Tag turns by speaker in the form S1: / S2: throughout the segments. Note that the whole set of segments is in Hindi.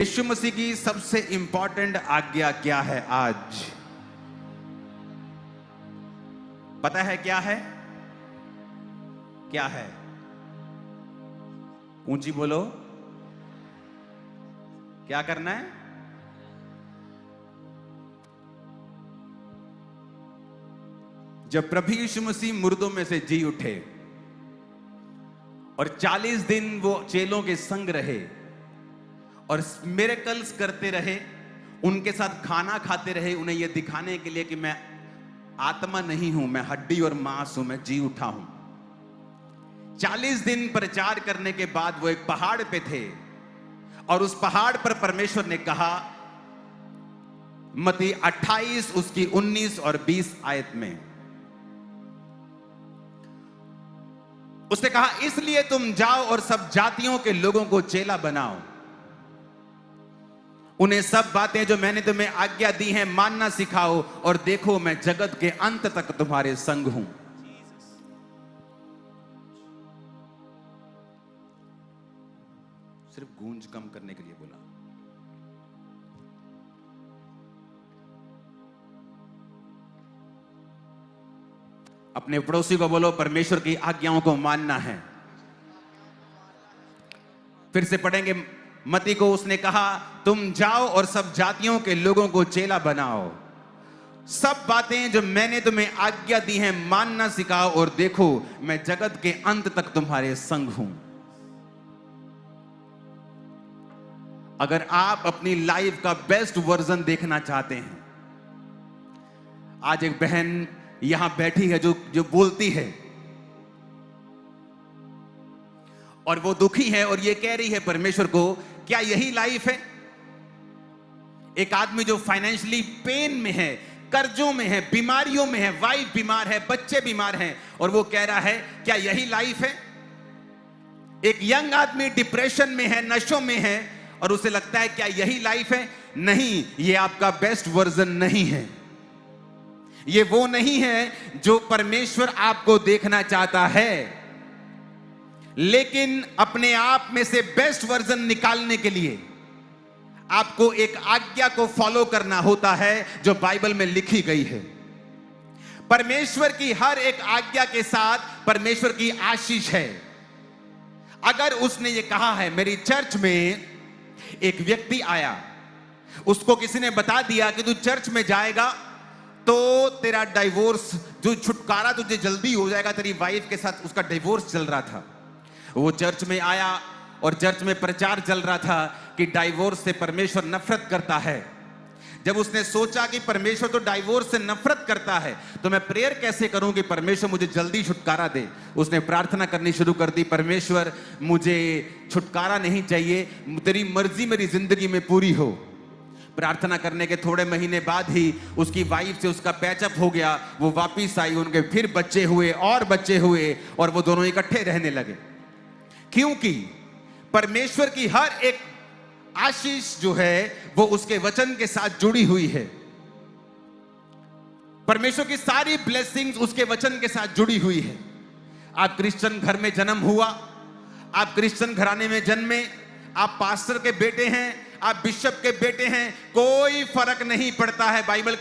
S1: यीशु मसीह की सबसे इंपॉर्टेंट आज्ञा क्या है आज? पता है क्या है? क्या है? ऊंची बोलो। क्या करना है? जब प्रभु यीशु मसीह मुर्दों में से जी उठे और 40 दिन वो चेलों के संग रहे और मिरेकल्स करते रहे, उनके साथ खाना खाते रहे, उन्हें यह दिखाने के लिए कि मैं आत्मा नहीं हूं, मैं हड्डी और मांस हूं, मैं जी उठा हूं। 40 दिन प्रचार करने के बाद वो एक पहाड़ पे थे और उस पहाड़ पर परमेश्वर ने कहा, मत्ती 28 उसकी 19 और 20 आयत में उसने कहा, इसलिए तुम जाओ और सब जातियों के लोगों को चेला बनाओ, उन्हें सब बातें जो मैंने तुम्हें आज्ञा दी हैं मानना सिखाओ, और देखो मैं जगत के अंत तक तुम्हारे संग हूं। सिर्फ गूंज कम करने के लिए बोला। अपने पड़ोसी को बोलो, परमेश्वर की आज्ञाओं को मानना है। फिर से पढ़ेंगे, मत्ती को उसने कहा, तुम जाओ और सब जातियों के लोगों को चेला बनाओ, सब बातें जो मैंने तुम्हें आज्ञा दी हैं मानना सिखाओ, और देखो मैं जगत के अंत तक तुम्हारे संग हूं। अगर आप अपनी लाइफ का बेस्ट वर्जन देखना चाहते हैं, आज एक बहन यहां बैठी है जो बोलती है और वो दुखी है और ये कह रही है परमेश्वर को, क्या यही लाइफ है? एक आदमी जो फाइनेंशियली पेन में है, कर्जों में है, बीमारियों में है, वाइफ बीमार है, बच्चे बीमार हैं, और वो कह रहा है क्या यही लाइफ है? एक यंग आदमी डिप्रेशन में है, नशों में है, और उसे लगता है क्या यही लाइफ है? नहीं, ये आपका बेस्ट वर्जन नहीं है। ये वो नहीं है जो परमेश्वर आपको देखना चाहता है। लेकिन अपने आप में से बेस्ट वर्जन निकालने के लिए आपको एक आज्ञा को फॉलो करना होता है जो बाइबल में लिखी गई है। परमेश्वर की हर एक आज्ञा के साथ परमेश्वर की आशीष है। अगर उसने ये कहा है, मेरी चर्च में एक व्यक्ति आया, उसको किसी ने बता दिया कि तू चर्च में जाएगा तो तेरा डिवोर्स, जो छुटकारा तुझे जल्दी हो जाएगा, तेरी वाइफ के साथ उसका डिवोर्स चल रहा था। वो चर्च में आया और चर्च में प्रचार चल रहा था कि डिवोर्स से परमेश्वर नफरत करता है। जब उसने सोचा कि परमेश्वर तो डिवोर्स से नफरत करता है, तो मैं प्रेयर कैसे करूं कि परमेश्वर मुझे जल्दी छुटकारा दे। उसने प्रार्थना करनी शुरू कर दी, परमेश्वर मुझे छुटकारा नहीं चाहिए, तेरी मर्जी मेरी जिंदगी में पूरी हो। प्रार्थना करने के थोड़े महीने बाद ही उसकी वाइफ से उसका पैचअप हो गया। वो वापिस आई, उनके फिर बच्चे हुए और बच्चे हुए, और वो दोनों इकट्ठे रहने लगे। क्योंकि परमेश्वर की हर एक आशीष जो है वो उसके वचन के साथ जुड़ी हुई है। परमेश्वर की सारी ब्लेसिंग्स उसके वचन के साथ जुड़ी हुई है। आप क्रिश्चियन घर में जन्म हुआ, आप क्रिश्चियन घराने में जन्मे, आप पास्टर के बेटे हैं, आप बिशप के बेटे हैं, कोई फर्क नहीं पड़ता है। बाइबल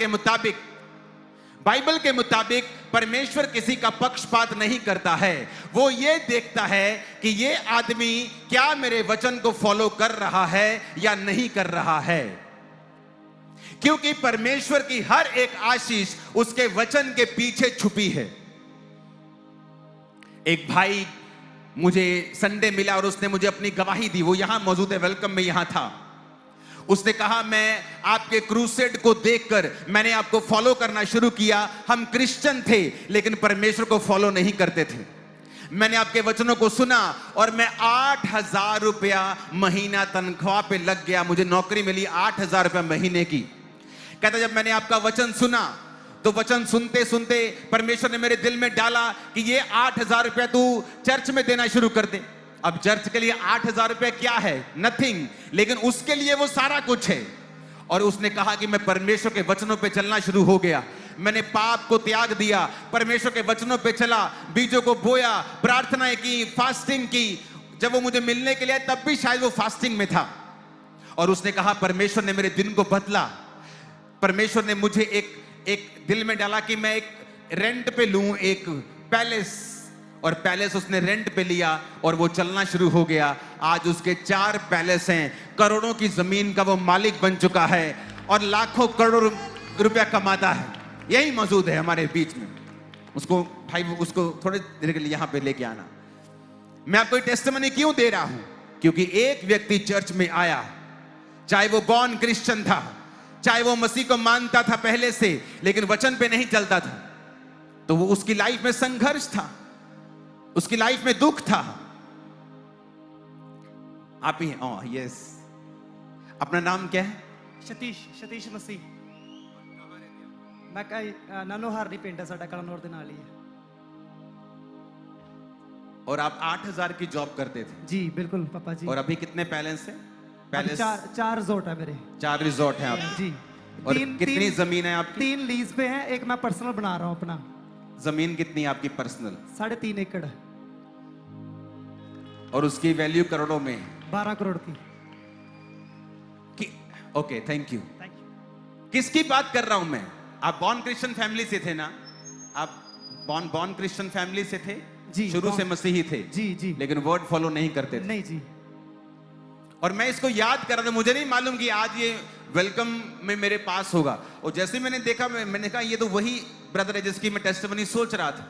S1: के मुताबिक परमेश्वर किसी का पक्षपात नहीं करता है। वो ये देखता है कि ये आदमी क्या मेरे वचन को फॉलो कर रहा है या नहीं कर रहा है। क्योंकि परमेश्वर की हर एक आशीष उसके वचन के पीछे छुपी है। एक भाई मुझे संडे मिला और उसने मुझे अपनी गवाही दी। वो यहां मौजूद है, वेलकम में यहां था। उसने कहा, मैं आपके क्रूसेड को देखकर मैंने आपको फॉलो करना शुरू किया। हम क्रिश्चियन थे लेकिन परमेश्वर को फॉलो नहीं करते थे। मैंने आपके वचनों को सुना और मैं 8,000 रुपया महीना तनख्वाह पे लग गया। मुझे नौकरी मिली 8,000 रुपया महीने की। कहता, जब मैंने आपका वचन सुना तो वचन सुनते सुनते परमेश्वर ने मेरे दिल में डाला कि ये 8,000 रुपया तू चर्च में देना शुरू कर दे। अब चर्च के लिए 8,000 रुपया क्या है? नथिंग, लेकिन उसके लिए वो सारा कुछ है। और उसने कहा कि मैं परमेश्वर के वचनों पे चलना शुरू हो गया। मैंने पाप को त्याग दिया, परमेश्वर के वचनों पे चला, बीजों को बोया, प्रार्थनाएं की, फास्टिंग की। जब वो मुझे मिलने के लिए तब भी शायद वो फास्टिंग में था। और उसने कहा परमेश्वर ने मेरे दिन को बदला। परमेश्वर ने मुझे एक दिल में डाला कि मैं एक रेंट पे लूं एक पैलेस, और पैलेस उसने रेंट पे लिया और वो चलना शुरू हो गया। आज उसके 4 पैलेस हैं, करोड़ों की जमीन का वो मालिक बन चुका है और लाखों करोड़ रुपया कमाता है। यही मौजूद है हमारे बीच में। उसको भाई उसको थोड़े देर के लिए यहां पे लेके आना। मैं आपको टेस्टिमनी क्यों दे रहा हूं? क्योंकि एक व्यक्ति चर्च में आया, चाहे वो बॉर्न क्रिश्चियन था, चाहे वो मसीह को मानता था पहले से लेकिन वचन पे नहीं चलता था, तो वो उसकी लाइफ में संघर्ष था, उसकी लाइफ में दुख था। आप ही हैं? यस। अपना नाम क्या है?
S2: सतीश मसीह। मैं नानोहार नहीं पिंड है साडा कलनौर दे नाल ही है।
S1: और आप 8,000 की जॉब करते थे?
S2: जी बिल्कुल पापा जी।
S1: और अभी कितने पैलेस है? पैलेस
S2: 4 रिजॉर्ट है मेरे।
S1: 4 रिजॉर्ट हैं आप
S2: जी।
S1: और कितनी जमीन है आपकी?
S2: 3 लीज पे है, एक मैं पर्सनल बना रहा हूँ अपना।
S1: जमीन कितनी है आपकी पर्सनल?
S2: 3.5 एकड़।
S1: और उसकी वैल्यू करोड़ों में?
S2: 12 करोड़ की।
S1: Okay, thank you. किसकी बात कर रहा हूं मैं? आप बॉर्न क्रिश्चियन फैमिली से थे ना? आप बॉर्न क्रिश्चियन फैमिली से थे?
S2: जी।
S1: शुरू से मसीही थे?
S2: जी जी।
S1: लेकिन वर्ड फॉलो नहीं करते थे?
S2: नहीं जी।
S1: और मैं इसको याद कर रहा था, मुझे नहीं मालूम कि आज ये वेलकम में मेरे पास होगा। और जैसे मैंने देखा, मैंने कहा ये तो वही ब्रदर है जिसकी मैं टेस्टिमनी सोच रहा था।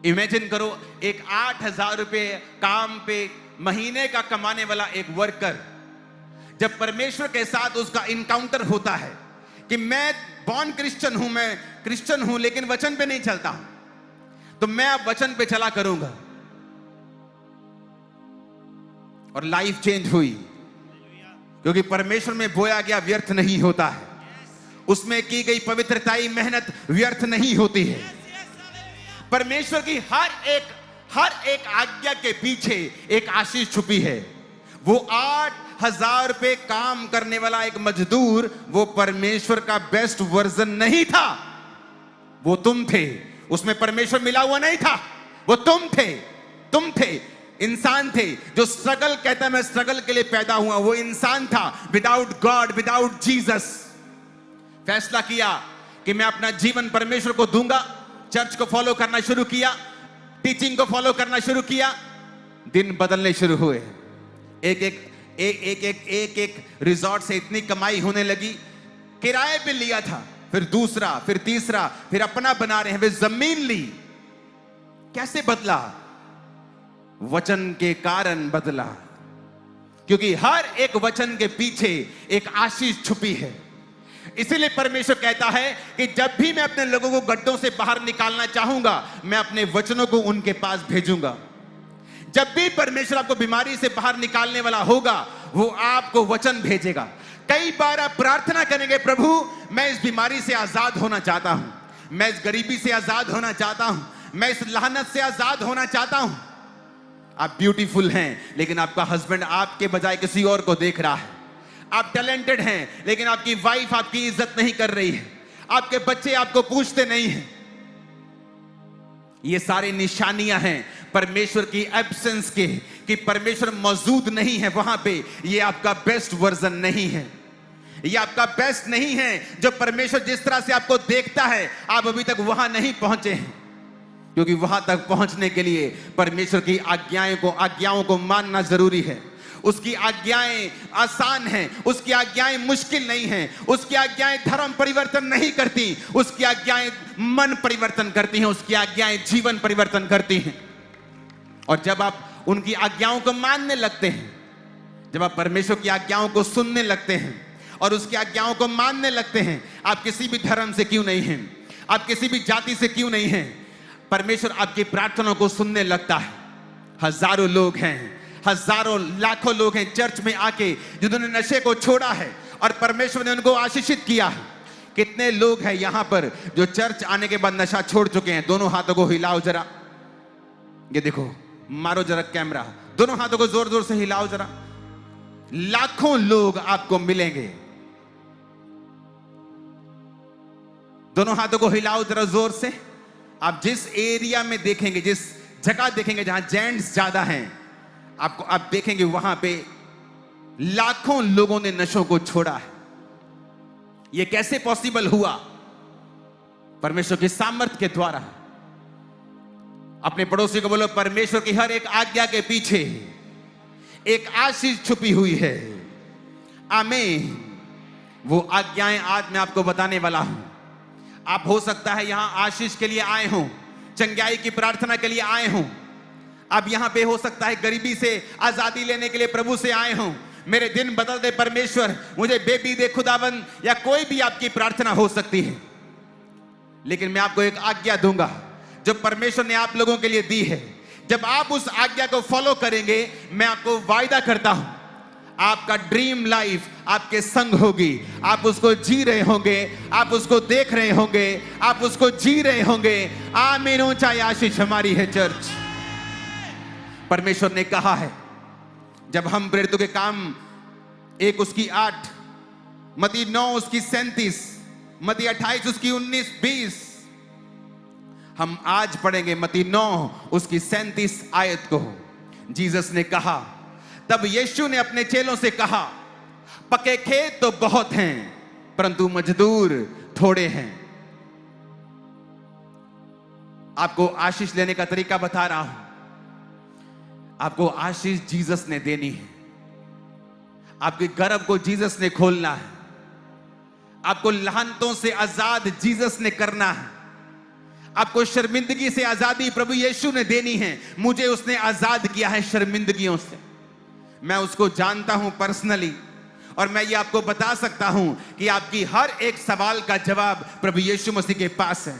S1: इमेजिन करो, एक 8,000 रुपए काम पे महीने का कमाने वाला एक वर्कर, जब परमेश्वर के साथ उसका इनकाउंटर होता है कि मैं बॉर्न क्रिश्चियन हूं, मैं क्रिश्चियन हूं लेकिन वचन पे नहीं चलता हूं, तो मैं अब वचन पे चला करूंगा। और लाइफ चेंज हुई, क्योंकि परमेश्वर में बोया गया व्यर्थ नहीं होता है, उसमें की गई पवित्रताई मेहनत व्यर्थ नहीं होती है। परमेश्वर की हर एक आज्ञा के पीछे एक आशीष छुपी है। वो 8,000 रुपए काम करने वाला एक मजदूर, वो परमेश्वर का बेस्ट वर्जन नहीं था, वो तुम थे। उसमें परमेश्वर मिला हुआ नहीं था, वो तुम थे, इंसान थे जो स्ट्रगल, कहता है मैं स्ट्रगल के लिए पैदा हुआ, वो इंसान था विदाउट गॉड, विदाउट जीसस। फैसला किया कि मैं अपना जीवन परमेश्वर को दूंगा, चर्च को फॉलो करना शुरू किया, टीचिंग को फॉलो करना शुरू किया, दिन बदलने शुरू हुए। एक रिजॉर्ट से इतनी कमाई होने लगी, किराए पे लिया था, फिर दूसरा, फिर तीसरा, फिर अपना बना रहे हैं, वे जमीन ली। कैसे बदला? वचन के कारण बदला, क्योंकि हर एक वचन के पीछे एक आशीष छुपी है। इसीलिए परमेश्वर कहता है कि जब भी मैं अपने लोगों को गड्ढों से बाहर निकालना चाहूंगा, मैं अपने वचनों को उनके पास भेजूंगा। जब भी परमेश्वर आपको बीमारी से बाहर निकालने वाला होगा, वो आपको वचन भेजेगा। कई बार आप प्रार्थना करेंगे, प्रभु मैं इस बीमारी से आजाद होना चाहता हूं, मैं इस गरीबी से आजाद होना चाहता हूं, मैं इस लानत से आजाद होना चाहता हूं। आप ब्यूटीफुल हैं लेकिन आपका हस्बैंड आपके बजाय किसी और को देख रहा है। आप टैलेंटेड हैं लेकिन आपकी वाइफ आपकी इज्जत नहीं कर रही है, आपके बच्चे आपको पूछते नहीं हैं। ये सारी निशानियां हैं परमेश्वर की एब्सेंस के, कि परमेश्वर मौजूद नहीं है वहां पे। ये आपका बेस्ट वर्जन नहीं है, ये आपका बेस्ट नहीं है। जो परमेश्वर जिस तरह से आपको देखता है, आप अभी तक वहां नहीं पहुंचे हैं, क्योंकि वहां तक पहुंचने के लिए परमेश्वर की आज्ञाओं को मानना जरूरी है। उसकी आज्ञाएं आसान हैं, उसकी आज्ञाएं मुश्किल नहीं हैं, उसकी आज्ञाएं धर्म परिवर्तन नहीं करती, उसकी आज्ञाएं मन परिवर्तन करती हैं, उसकी आज्ञाएं जीवन परिवर्तन करती हैं। और जब आप उनकी आज्ञाओं को मानने लगते हैं, जब आप परमेश्वर की आज्ञाओं को सुनने लगते हैं और उसकी आज्ञाओं को मानने लगते हैं, आप किसी भी धर्म से क्यों नहीं हैं, आप किसी भी जाति से क्यों नहीं हैं, परमेश्वर आपकी प्रार्थनाओं को सुनने लगता है। हजारों लोग हैं, हजारों लाखों लोग हैं चर्च में आके जिन्होंने नशे को छोड़ा है और परमेश्वर ने उनको आशीषित किया है। कितने लोग हैं यहां पर जो चर्च आने के बाद नशा छोड़ चुके हैं? दोनों हाथों को हिलाओ जरा, ये देखो, मारो जरा कैमरा, दोनों हाथों को जोर जोर से हिलाओ जरा। लाखों लोग आपको मिलेंगे, दोनों हाथों को हिलाओ जरा जोर से। आप जिस एरिया में देखेंगे, जिस जगह देखेंगे जहां जेंट्स ज्यादा हैं, आप देखेंगे वहां पे लाखों लोगों ने नशों को छोड़ा है। यह कैसे पॉसिबल हुआ? परमेश्वर की सामर्थ्य के द्वारा। अपने पड़ोसी को बोलो, परमेश्वर की हर एक आज्ञा के पीछे एक आशीष छुपी हुई है। आमीन। वो आज्ञाएं आज मैं आपको बताने वाला हूं। आप हो सकता है यहां आशीष के लिए आए हों, चंगाई की प्रार्थना के लिए आए हों। आप यहां पे हो सकता है गरीबी से आजादी लेने के लिए प्रभु से आए हों। मेरे दिन बदल दे परमेश्वर, मुझे बेबी दे खुदावन, या कोई भी आपकी प्रार्थना हो सकती है। लेकिन मैं आपको एक आज्ञा दूंगा जो परमेश्वर ने आप लोगों के लिए दी है। जब आप उस आज्ञा को फॉलो करेंगे, मैं आपको वायदा करता हूं, आपका ड्रीम लाइफ आपके संग होगी। आप उसको जी रहे होंगे, आप उसको देख रहे होंगे, आप उसको जी रहे होंगे। आमीन। ऊंचा आशीष हमारी है चर्च। परमेश्वर ने कहा है, जब हम प्रेरितों के काम 1 उसकी 8, मत्ती 9 उसकी 37, मत्ती 28 उसकी 19, 20। हम आज पढ़ेंगे मत्ती 9 उसकी 37 आयत को। जीसस ने कहा, तब यीशु ने अपने चेलों से कहा, पके खेत तो बहुत हैं परंतु मजदूर थोड़े हैं। आपको आशीष लेने का तरीका बता रहा हूं। आपको आशीष जीसस ने देनी है। आपके गर्भ को जीसस ने खोलना है। आपको लाहनतों से आजाद जीसस ने करना है। आपको शर्मिंदगी से आजादी प्रभु यीशु ने देनी है। मुझे उसने आजाद किया है शर्मिंदगियों से। मैं उसको जानता हूं पर्सनली, और मैं ये आपको बता सकता हूं कि आपकी हर एक सवाल का जवाब प्रभु यीशु मसीह के पास है।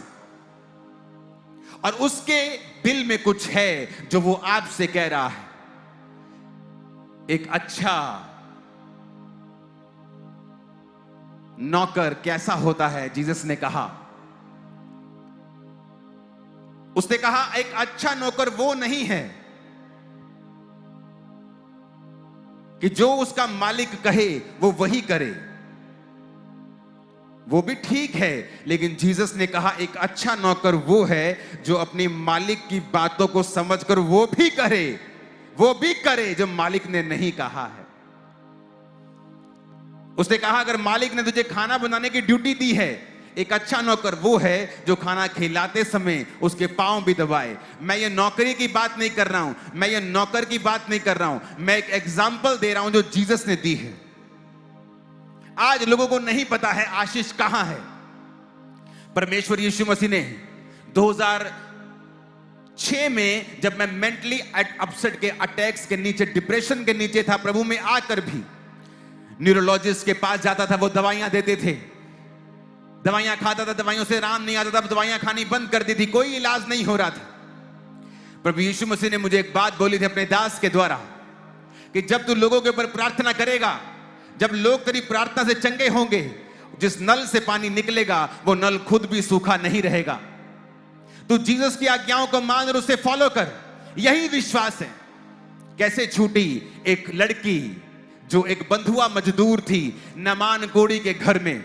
S1: और उसके दिल में कुछ है जो वो आपसे कह रहा है। एक अच्छा नौकर कैसा होता है? जीसस ने कहा, उसने कहा एक अच्छा नौकर वो नहीं है कि जो उसका मालिक कहे वो वही करे। वो भी ठीक है, लेकिन जीसस ने कहा एक अच्छा नौकर वो है जो अपने मालिक की बातों को समझकर वो भी करे जो मालिक ने नहीं कहा है। उसने कहा अगर मालिक ने तुझे खाना बनाने की ड्यूटी दी है, एक अच्छा नौकर वो है जो खाना खिलाते समय उसके पांव भी दबाए। मैं ये नौकरी की बात नहीं कर रहा हूं, मैं ये नौकर की बात नहीं कर रहा हूं, मैं एक एग्जाम्पल दे रहा हूं जो जीसस ने दी है। आज लोगों को नहीं पता है आशीष कहां है। परमेश्वर यीशु मसीह ने 2006 में, जब मैं मेंटली अपसेट के अटैक्स के नीचे, डिप्रेशन के नीचे था, प्रभु में आकर भी न्यूरोलॉजिस्ट के पास जाता था, वो दवाइयां देते थे, दवाइयां खाता था, दवाइयों से आराम नहीं आता था, दवाइयां खानी बंद कर दी थी, कोई इलाज नहीं हो रहा था। प्रभु यीशु मसीह ने मुझे एक बात बोली थी अपने दास के द्वारा कि जब तू लोगों के ऊपर प्रार्थना करेगा, जब लोग तेरी प्रार्थना से चंगे होंगे, जिस नल से पानी निकलेगा वो नल खुद भी सूखा नहीं रहेगा। तू जीसस की आज्ञाओं को मान और उसे फॉलो कर, यही विश्वास है। कैसे छूटी एक लड़की जो एक बंधुआ मजदूर थी नमान कोड़ी के घर में।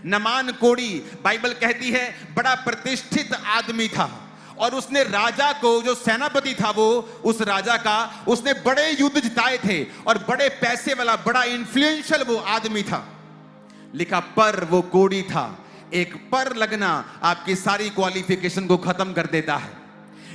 S1: नमान कोड़ी बाइबल कहती है बड़ा प्रतिष्ठित आदमी था, और उसने राजा को, जो सेनापति था वो, उस राजा का उसने बड़े युद्ध जिताए थे, और बड़े पैसे वाला, बड़ा इन्फ्लुएंशियल वो आदमी था। लिखा पर वो कोड़ी था। एक पर लगना आपकी सारी क्वालिफिकेशन को खत्म कर देता है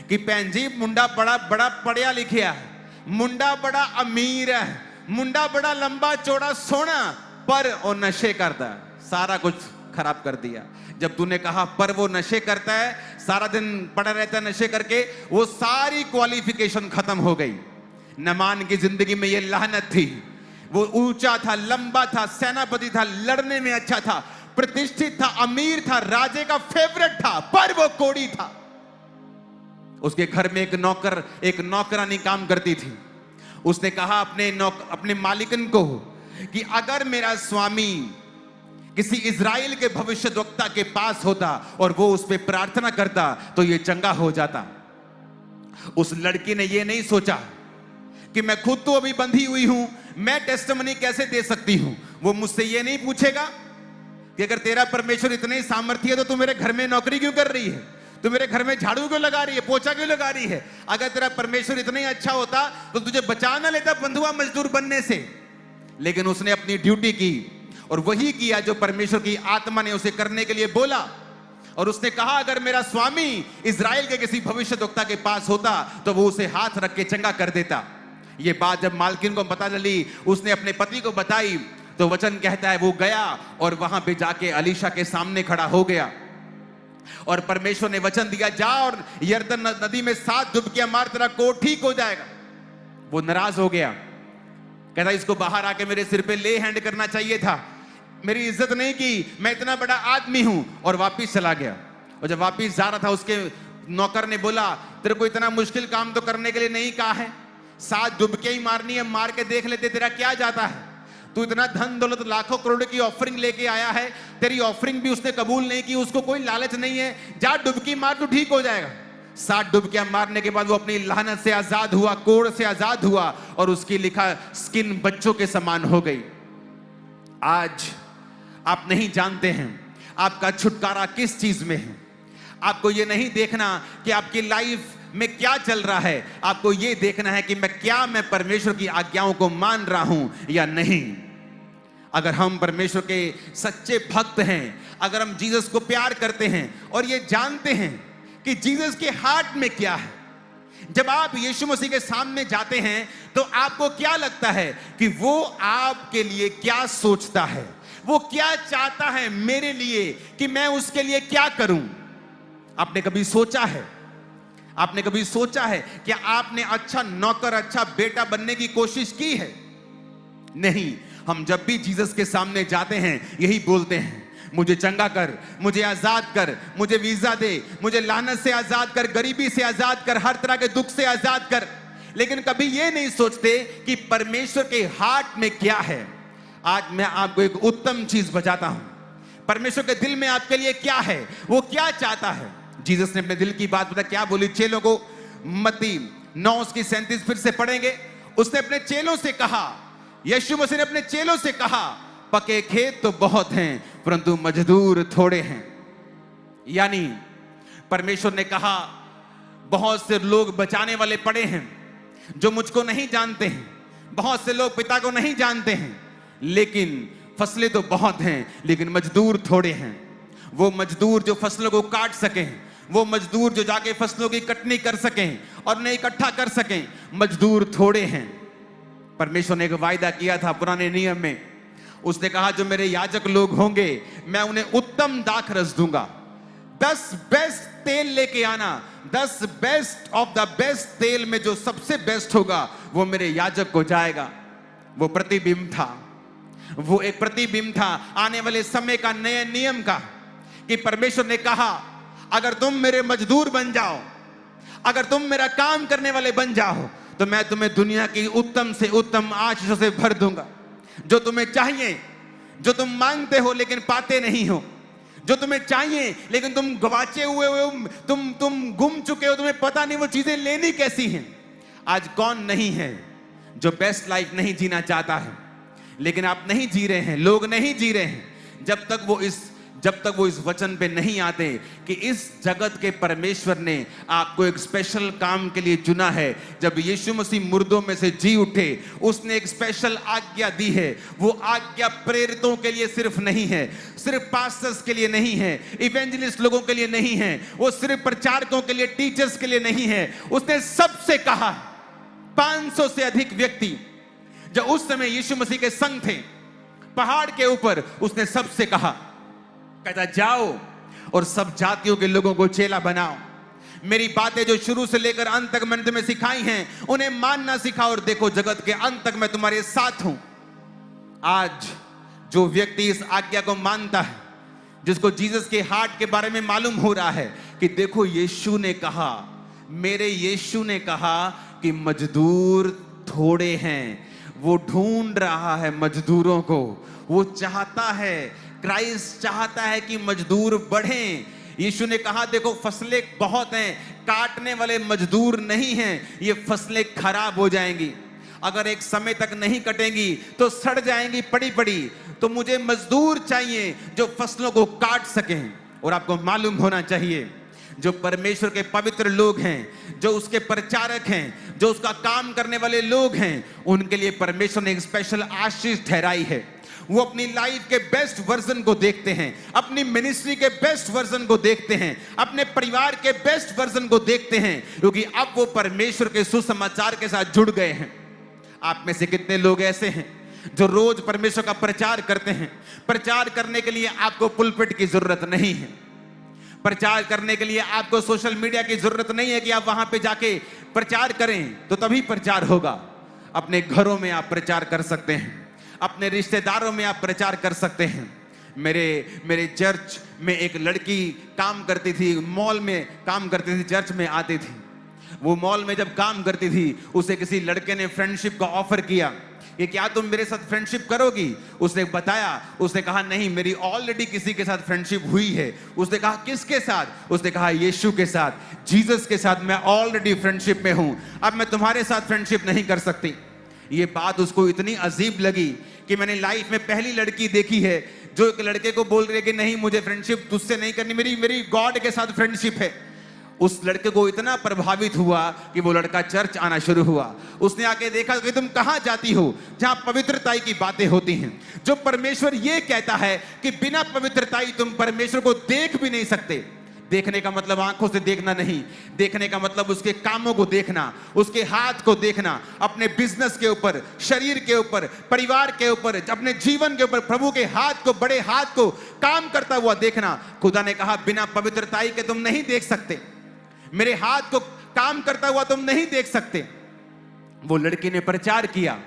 S1: कि पैंजी मुंडा बड़ा पढ़िया लिखिया है, मुंडा बड़ा अमीर है, मुंडा बड़ा लंबा चौड़ा सोना, पर वो नशे करता है। सारा कुछ खराब कर दिया। जब तूने कहा पर वो नशे करता है, सारा दिन पड़ा रहता है नशे करके, वो सारी क्वालिफिकेशन खत्म हो गई। नमान की जिंदगी में ये लानत थी। वो ऊंचा था, लंबा था, सेनापति था, लड़ने में अच्छा था, प्रतिष्ठित था, अमीर था, राजे का फेवरेट था, पर वो कोड़ी था। उसके घर में एक नौकरानी काम करती थी। उसने कहा अपने मालिकन को कि अगर मेरा स्वामी किसी इजराइल के भविष्यद्वक्ता के पास होता और वो उस पर प्रार्थना करता तो ये चंगा हो जाता। उस लड़की ने ये नहीं सोचा कि मैं खुद तो अभी बंधी हुई हूं, मैं टेस्टिमनी कैसे दे सकती हूं। वो मुझसे ये नहीं पूछेगा कि अगर तेरा परमेश्वर इतने सामर्थ्य है तो तू मेरे घर में नौकरी क्यों कर रही है, तू मेरे घर में झाड़ू क्यों लगा रही है, पोछा क्यों लगा रही है। अगर तेरा परमेश्वर इतना ही अच्छा होता तो तुझे बचा ना लेता बंधुआ मजदूर बनने से। लेकिन उसने अपनी ड्यूटी की और वही किया जो परमेश्वर की आत्मा ने उसे करने के लिए बोला। और उसने कहा अगर मेरा स्वामी इजराइल के किसी भविष्यद्वक्ता के पास होता तो वो उसे हाथ रख के चंगा कर देता। ये बात जब मालकिन को पता चली, उसने अपने पति को बताई, तो वचन कहता है वो गया और वहां पे जाके अलीशा के सामने खड़ा हो गया और परमेश्वर ने वचन दिया, जा और यरदन नदी में 7 डुबकियां मार, तेरा कोट ठीक हो जाएगा। वो नाराज हो गया, कहता इसको बाहर आके मेरे सिर पे ले हैंड करना चाहिए था, मेरी इज्जत नहीं की, मैं इतना बड़ा आदमी हूं, और वापिस चला गया। और जब वापिस जा रहा था उसके नौकर ने बोला, तेरे को इतना मुश्किल काम तो करने के लिए नहीं कहा है, 7 डुबकियां ही मारनी है, मार के देख लेते, तेरा क्या जाता है, तू इतना धन दौलत लाखों करोड़ की ऑफरिंग लेके आया है, तेरी ऑफरिंग भी उसने कबूल नहीं की, उसको कोई लालच नहीं है, जा डुबकी मार तो ठीक हो जाएगा। 7 डुबकियां मारने के बाद वो अपनी लानत से आजाद हुआ, कोड़ से आजाद हुआ और उसकी लिखा स्किन बच्चों के समान हो गई। आज आप नहीं जानते हैं आपका छुटकारा किस चीज में है। आपको ये नहीं देखना कि आपकी लाइफ में क्या चल रहा है, आपको ये देखना है कि मैं परमेश्वर की आज्ञाओं को मान रहा हूं या नहीं। अगर हम परमेश्वर के सच्चे भक्त हैं, अगर हम जीसस को प्यार करते हैं और ये जानते हैं कि जीसस के हार्ट में क्या है, जब आप यीशु मसीह के सामने जाते हैं तो आपको क्या लगता है कि वो आपके लिए क्या सोचता है, वो क्या चाहता है मेरे लिए कि मैं उसके लिए क्या करूं। आपने कभी सोचा है, आपने कभी सोचा है कि आपने अच्छा नौकर, अच्छा बेटा बनने की कोशिश की है? नहीं। हम जब भी जीसस के सामने जाते हैं यही बोलते हैं, मुझे चंगा कर, मुझे आजाद कर, मुझे वीजा दे, मुझे लानत से आजाद कर, गरीबी से आजाद कर, हर तरह के दुख से आजाद कर। लेकिन कभी ये नहीं सोचते कि परमेश्वर के हार्ट में क्या है। आज मैं आपको एक उत्तम चीज बताता हूं, परमेश्वर के दिल में आपके लिए क्या है, वो क्या चाहता है। जीसस ने अपने दिल की बात बता, क्या बोली चेलों को, मत्ती 9:37 फिर से पढ़ेंगे। उसने अपने चेलों से कहा, यीशु मसीह ने अपने चेलों से कहा, पके खेत तो बहुत हैं परंतु मजदूर थोड़े हैं। यानी परमेश्वर ने कहा बहुत से लोग बचाने वाले पड़े हैं जो मुझको नहीं जानते हैं, बहुत से लोग पिता को नहीं जानते हैं, लेकिन फसलें तो बहुत हैं लेकिन मजदूर थोड़े हैं। वो मजदूर जो फसलों को काट सकें, वो मजदूर जो जाके फसलों की कटनी कर सकें और उन्हें इकट्ठा कर सकें, मजदूर थोड़े हैं। परमेश्वर ने एक वायदा किया था पुराने नियम में, उसने कहा जो मेरे याजक लोग होंगे मैं उन्हें उत्तम दाख रस दूंगा। 10 बेस्ट तेल लेके आना, 10 बेस्ट ऑफ द बेस्ट तेल में जो सबसे बेस्ट होगा वो मेरे याजक को जाएगा। वो प्रतिबिंब था, वो एक प्रतिबिंब था आने वाले समय का, नए नियम का, कि परमेश्वर ने कहा अगर तुम मेरे मजदूर बन जाओ, अगर तुम मेरा काम करने वाले बन जाओ, तो मैं तुम्हें दुनिया की उत्तम से उत्तम आशीषों से भर दूंगा। जो तुम्हें चाहिए, जो तुम मांगते हो लेकिन पाते नहीं हो, जो तुम्हें चाहिए लेकिन तुम गवाचे हुए हो, तुम गुम चुके हो, तुम्हें पता नहीं वो चीजें लेनी कैसी हैं। आज कौन नहीं है जो बेस्ट लाइफ नहीं जीना चाहता है, लेकिन आप नहीं जी रहे हैं, लोग नहीं जी रहे हैं जब तक वो इस वचन पे नहीं आते कि इस जगत के परमेश्वर ने आपको एक स्पेशल काम के लिए चुना है। जब यीशु मसीह मुर्दों में से जी उठे, उसने एक स्पेशल आज्ञा दी है। वो आज्ञा प्रेरितों के लिए सिर्फ नहीं है, सिर्फ पास्टर्स के लिए नहीं है, इवेंजलिस्ट लोगों के लिए नहीं है, वो सिर्फ प्रचारकों के लिए, टीचर्स के लिए नहीं है। उसने सबसे कहा, 500 से अधिक व्यक्ति जो उस समय यीशु मसीह के संग थे पहाड़ के ऊपर, उसने सबसे कहा, कहता जाओ और सब जातियों के लोगों को चेला बनाओ। मेरी बातें जो शुरू से लेकर अंत तक मैंने तुम्हें सिखाई हैं उन्हें मानना सिखाओ, और देखो जगत के अंत तक मैं तुम्हारे साथ हूं। आज जो व्यक्ति इस आज्ञा को मानता है, जिसको जीसस के हार्ट के बारे में मालूम हो रहा है कि देखो यीशु ने कहा, मेरे यीशु ने कहा कि मजदूर थोड़े हैं, वो ढूंढ रहा है मजदूरों को, वो चाहता है, क्राइस्ट चाहता है कि मजदूर बढ़ें। यीशु ने कहा देखो फसलें बहुत हैं, काटने वाले मजदूर नहीं हैं, ये फसलें खराब हो जाएंगी, अगर एक समय तक नहीं कटेंगी तो सड़ जाएंगी पड़ी पड़ी, तो मुझे मजदूर चाहिए जो फसलों को काट सकें। और आपको मालूम होना चाहिए जो परमेश्वर के पवित्र लोग हैं, जो उसके प्रचारक हैं, जो उसका काम करने वाले लोग हैं, उनके लिए परमेश्वर ने एक स्पेशल आशीष ठहराई है। वो अपनी लाइफ के बेस्ट वर्जन को देखते हैं, अपनी मिनिस्ट्री के बेस्ट वर्जन को देखते हैं, अपने परिवार के बेस्ट वर्जन को देखते हैं, क्योंकि अब वो परमेश्वर के सुसमाचार के साथ जुड़ गए हैं। आप में से कितने लोग ऐसे हैं जो रोज परमेश्वर का प्रचार करते हैं? प्रचार करने के लिए आपको पुलपिट की जरूरत नहीं है। प्रचार करने के लिए आपको सोशल मीडिया की जरूरत नहीं है कि आप वहां पे जाके प्रचार करें तो तभी प्रचार होगा। अपने घरों में आप प्रचार कर सकते हैं, अपने रिश्तेदारों में आप प्रचार कर सकते हैं। मेरे चर्च में एक लड़की काम करती थी, मॉल में काम करती थी, चर्च में आती थी। वो मॉल में जब काम करती थी, उसे किसी लड़के ने फ्रेंडशिप का ऑफर किया कि क्या तुम मेरे साथ फ्रेंडशिप करोगी? उसने बताया, उसने कहा नहीं, मेरी ऑलरेडी किसी के साथ फ्रेंडशिप हुई है। उसने कहा किसके साथ? उसने कहा यीशु के साथ, जीसस के साथ मैं ऑलरेडी फ्रेंडशिप में हूं, अब मैं तुम्हारे साथ फ्रेंडशिप नहीं कर सकती। ये बात उसको इतनी अजीब लगी कि मैंने लाइफ में पहली लड़की देखी है जो एक लड़के को बोल रही है कि नहीं, मुझे फ्रेंडशिप तुझसे नहीं करनी, मेरी गॉड के साथ फ्रेंडशिप है। उस लड़के को इतना प्रभावित हुआ कि वो लड़का चर्च आना शुरू हुआ। उसने आके देखा कि तुम कहां जाती हो जहां पवित्रता की बातें होती हैं, जो परमेश्वर ये कहता है कि बिना पवित्रता तुम परमेश्वर को देख भी नहीं सकते। देखने का मतलब आंखों से देखना नहीं, देखने का मतलब उसके कामों को देखना, उसके हाथ को देखना, अपने बिजनेस के ऊपर, शरीर के ऊपर, परिवार के ऊपर, अपने जीवन के ऊपर प्रभु के हाथ को, बड़े हाथ को काम करता हुआ देखना। खुदा ने कहा बिना पवित्रता के तुम नहीं देख सकते, मेरे हाथ को काम करता हुआ तुम नहीं देख सकते। वो लड़की ने प्रचार किया।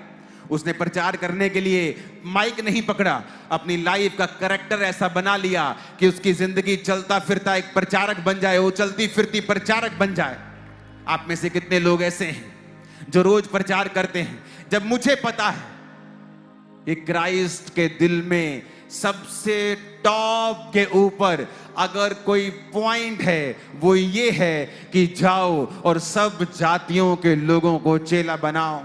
S1: उसने प्रचार करने के लिए माइक नहीं पकड़ा, अपनी लाइफ का कैरेक्टर ऐसा बना लिया कि उसकी जिंदगी चलता फिरता एक प्रचारक बन जाए, वो चलती फिरती प्रचारक बन जाए। आप में से कितने लोग ऐसे हैं जो रोज प्रचार करते हैं? जब मुझे पता है कि क्राइस्ट के दिल में सबसे टॉप के ऊपर अगर कोई पॉइंट है वो ये है कि जाओ और सब जातियों के लोगों को चेला बनाओ।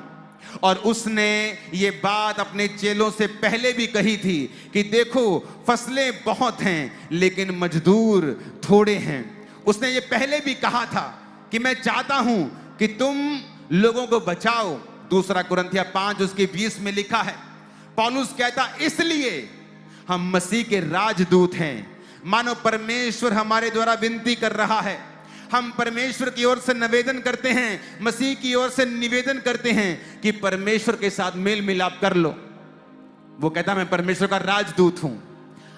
S1: और उसने ये बात अपने चेलों से पहले भी कही थी कि देखो फसलें बहुत हैं लेकिन मजदूर थोड़े हैं। उसने ये पहले भी कहा था कि मैं चाहता हूं कि तुम लोगों को बचाओ। 2 कुरिन्थियों 5 उसके 20 में लिखा है, पौलुस कहता इसलिए हम मसीह के राजदूत हैं। मानो परमेश्वर हमारे द्वारा विनती कर रहा है। हम परमेश्वर की ओर से निवेदन करते हैं, मसीह की ओर से निवेदन करते हैं कि परमेश्वर के साथ मेल मिलाप कर लो। वो कहता मैं परमेश्वर का राजदूत हूं,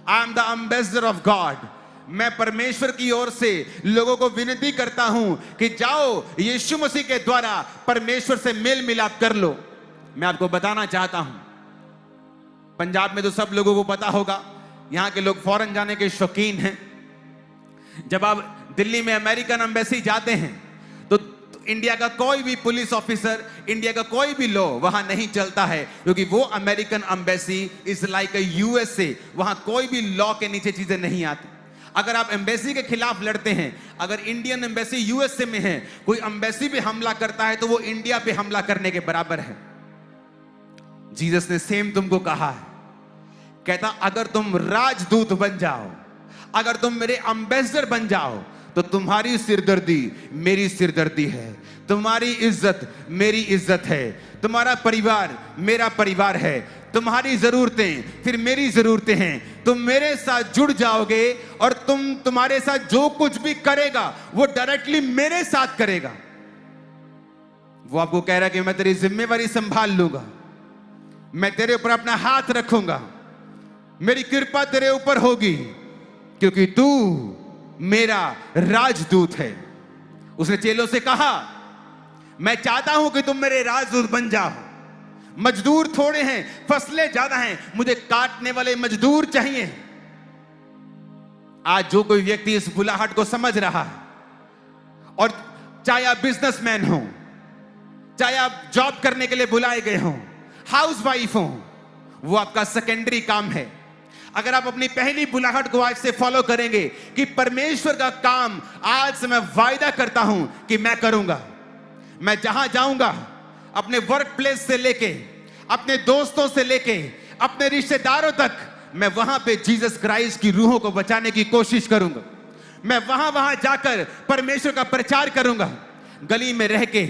S1: I am the ambassador of God. मैं परमेश्वर की ओर से लोगों को विनती करता हूं कि जाओ यीशु मसीह के द्वारा परमेश्वर से मेल मिलाप कर लो। मैं आपको बताना चाहता हूं, पंजाब में तो सब लोगों को पता होगा, यहां के लोग फॉरेन जाने के शौकीन हैं। जब आप दिल्ली में अमेरिकन एम्बेसी जाते हैं तो इंडिया का कोई भी पुलिस ऑफिसर, इंडिया का कोई भी लॉ वहां नहीं चलता है, क्योंकि वो American embassy is like a USA. वहां कोई भी लॉ के नीचे चीजें नहीं आती। अगर आप एम्बेसी के खिलाफ लड़ते हैं, अगर इंडियन एम्बेसी यूएसए में है, कोई एम्बेसी पे हमला करता है तो वो इंडिया पे हमला करने के बराबर है। जीसस ने सेम तुमको कहा है, कहता अगर तुम राजदूत बन जाओ, अगर तुम मेरे एम्बेसडर बन जाओ तो तुम्हारी सिरदर्दी मेरी सिरदर्दी है, तुम्हारी इज्जत मेरी इज्जत है, तुम्हारा परिवार मेरा परिवार है, तुम्हारी जरूरतें फिर मेरी जरूरतें हैं। तुम मेरे साथ जुड़ जाओगे और तुम्हारे साथ जो कुछ भी करेगा वो डायरेक्टली मेरे साथ करेगा। वो आपको कह रहा है कि मैं तेरी जिम्मेवारी संभाल लूंगा, मैं तेरे ऊपर अपना हाथ रखूंगा, मेरी कृपा तेरे ऊपर होगी क्योंकि तू मेरा राजदूत है। उसने चेलों से कहा मैं चाहता हूं कि तुम मेरे राजदूत बन जाओ। मजदूर थोड़े हैं, फसलें ज्यादा हैं, मुझे काटने वाले मजदूर चाहिए। आज जो कोई व्यक्ति इस बुलाहट को समझ रहा है, और चाहे आप बिजनेसमैन हो, चाहे आप जॉब करने के लिए बुलाए गए हो, हाउसवाइफ हो, वो आपका सेकेंडरी काम है। अगर आप अपनी पहली बुलाहट को आज से फॉलो करेंगे कि परमेश्वर का काम आज से मैं वायदा करता हूं कि मैं करूंगा। मैं जहां जाऊंगा, अपने वर्क प्लेस से लेके, अपने दोस्तों से लेके, अपने रिश्तेदारों तक, मैं वहां पे जीसस क्राइस्ट की रूहों को बचाने की कोशिश करूंगा। मैं वहां जाकर परमेश्वर का प्रचार करूंगा। गली में रह के,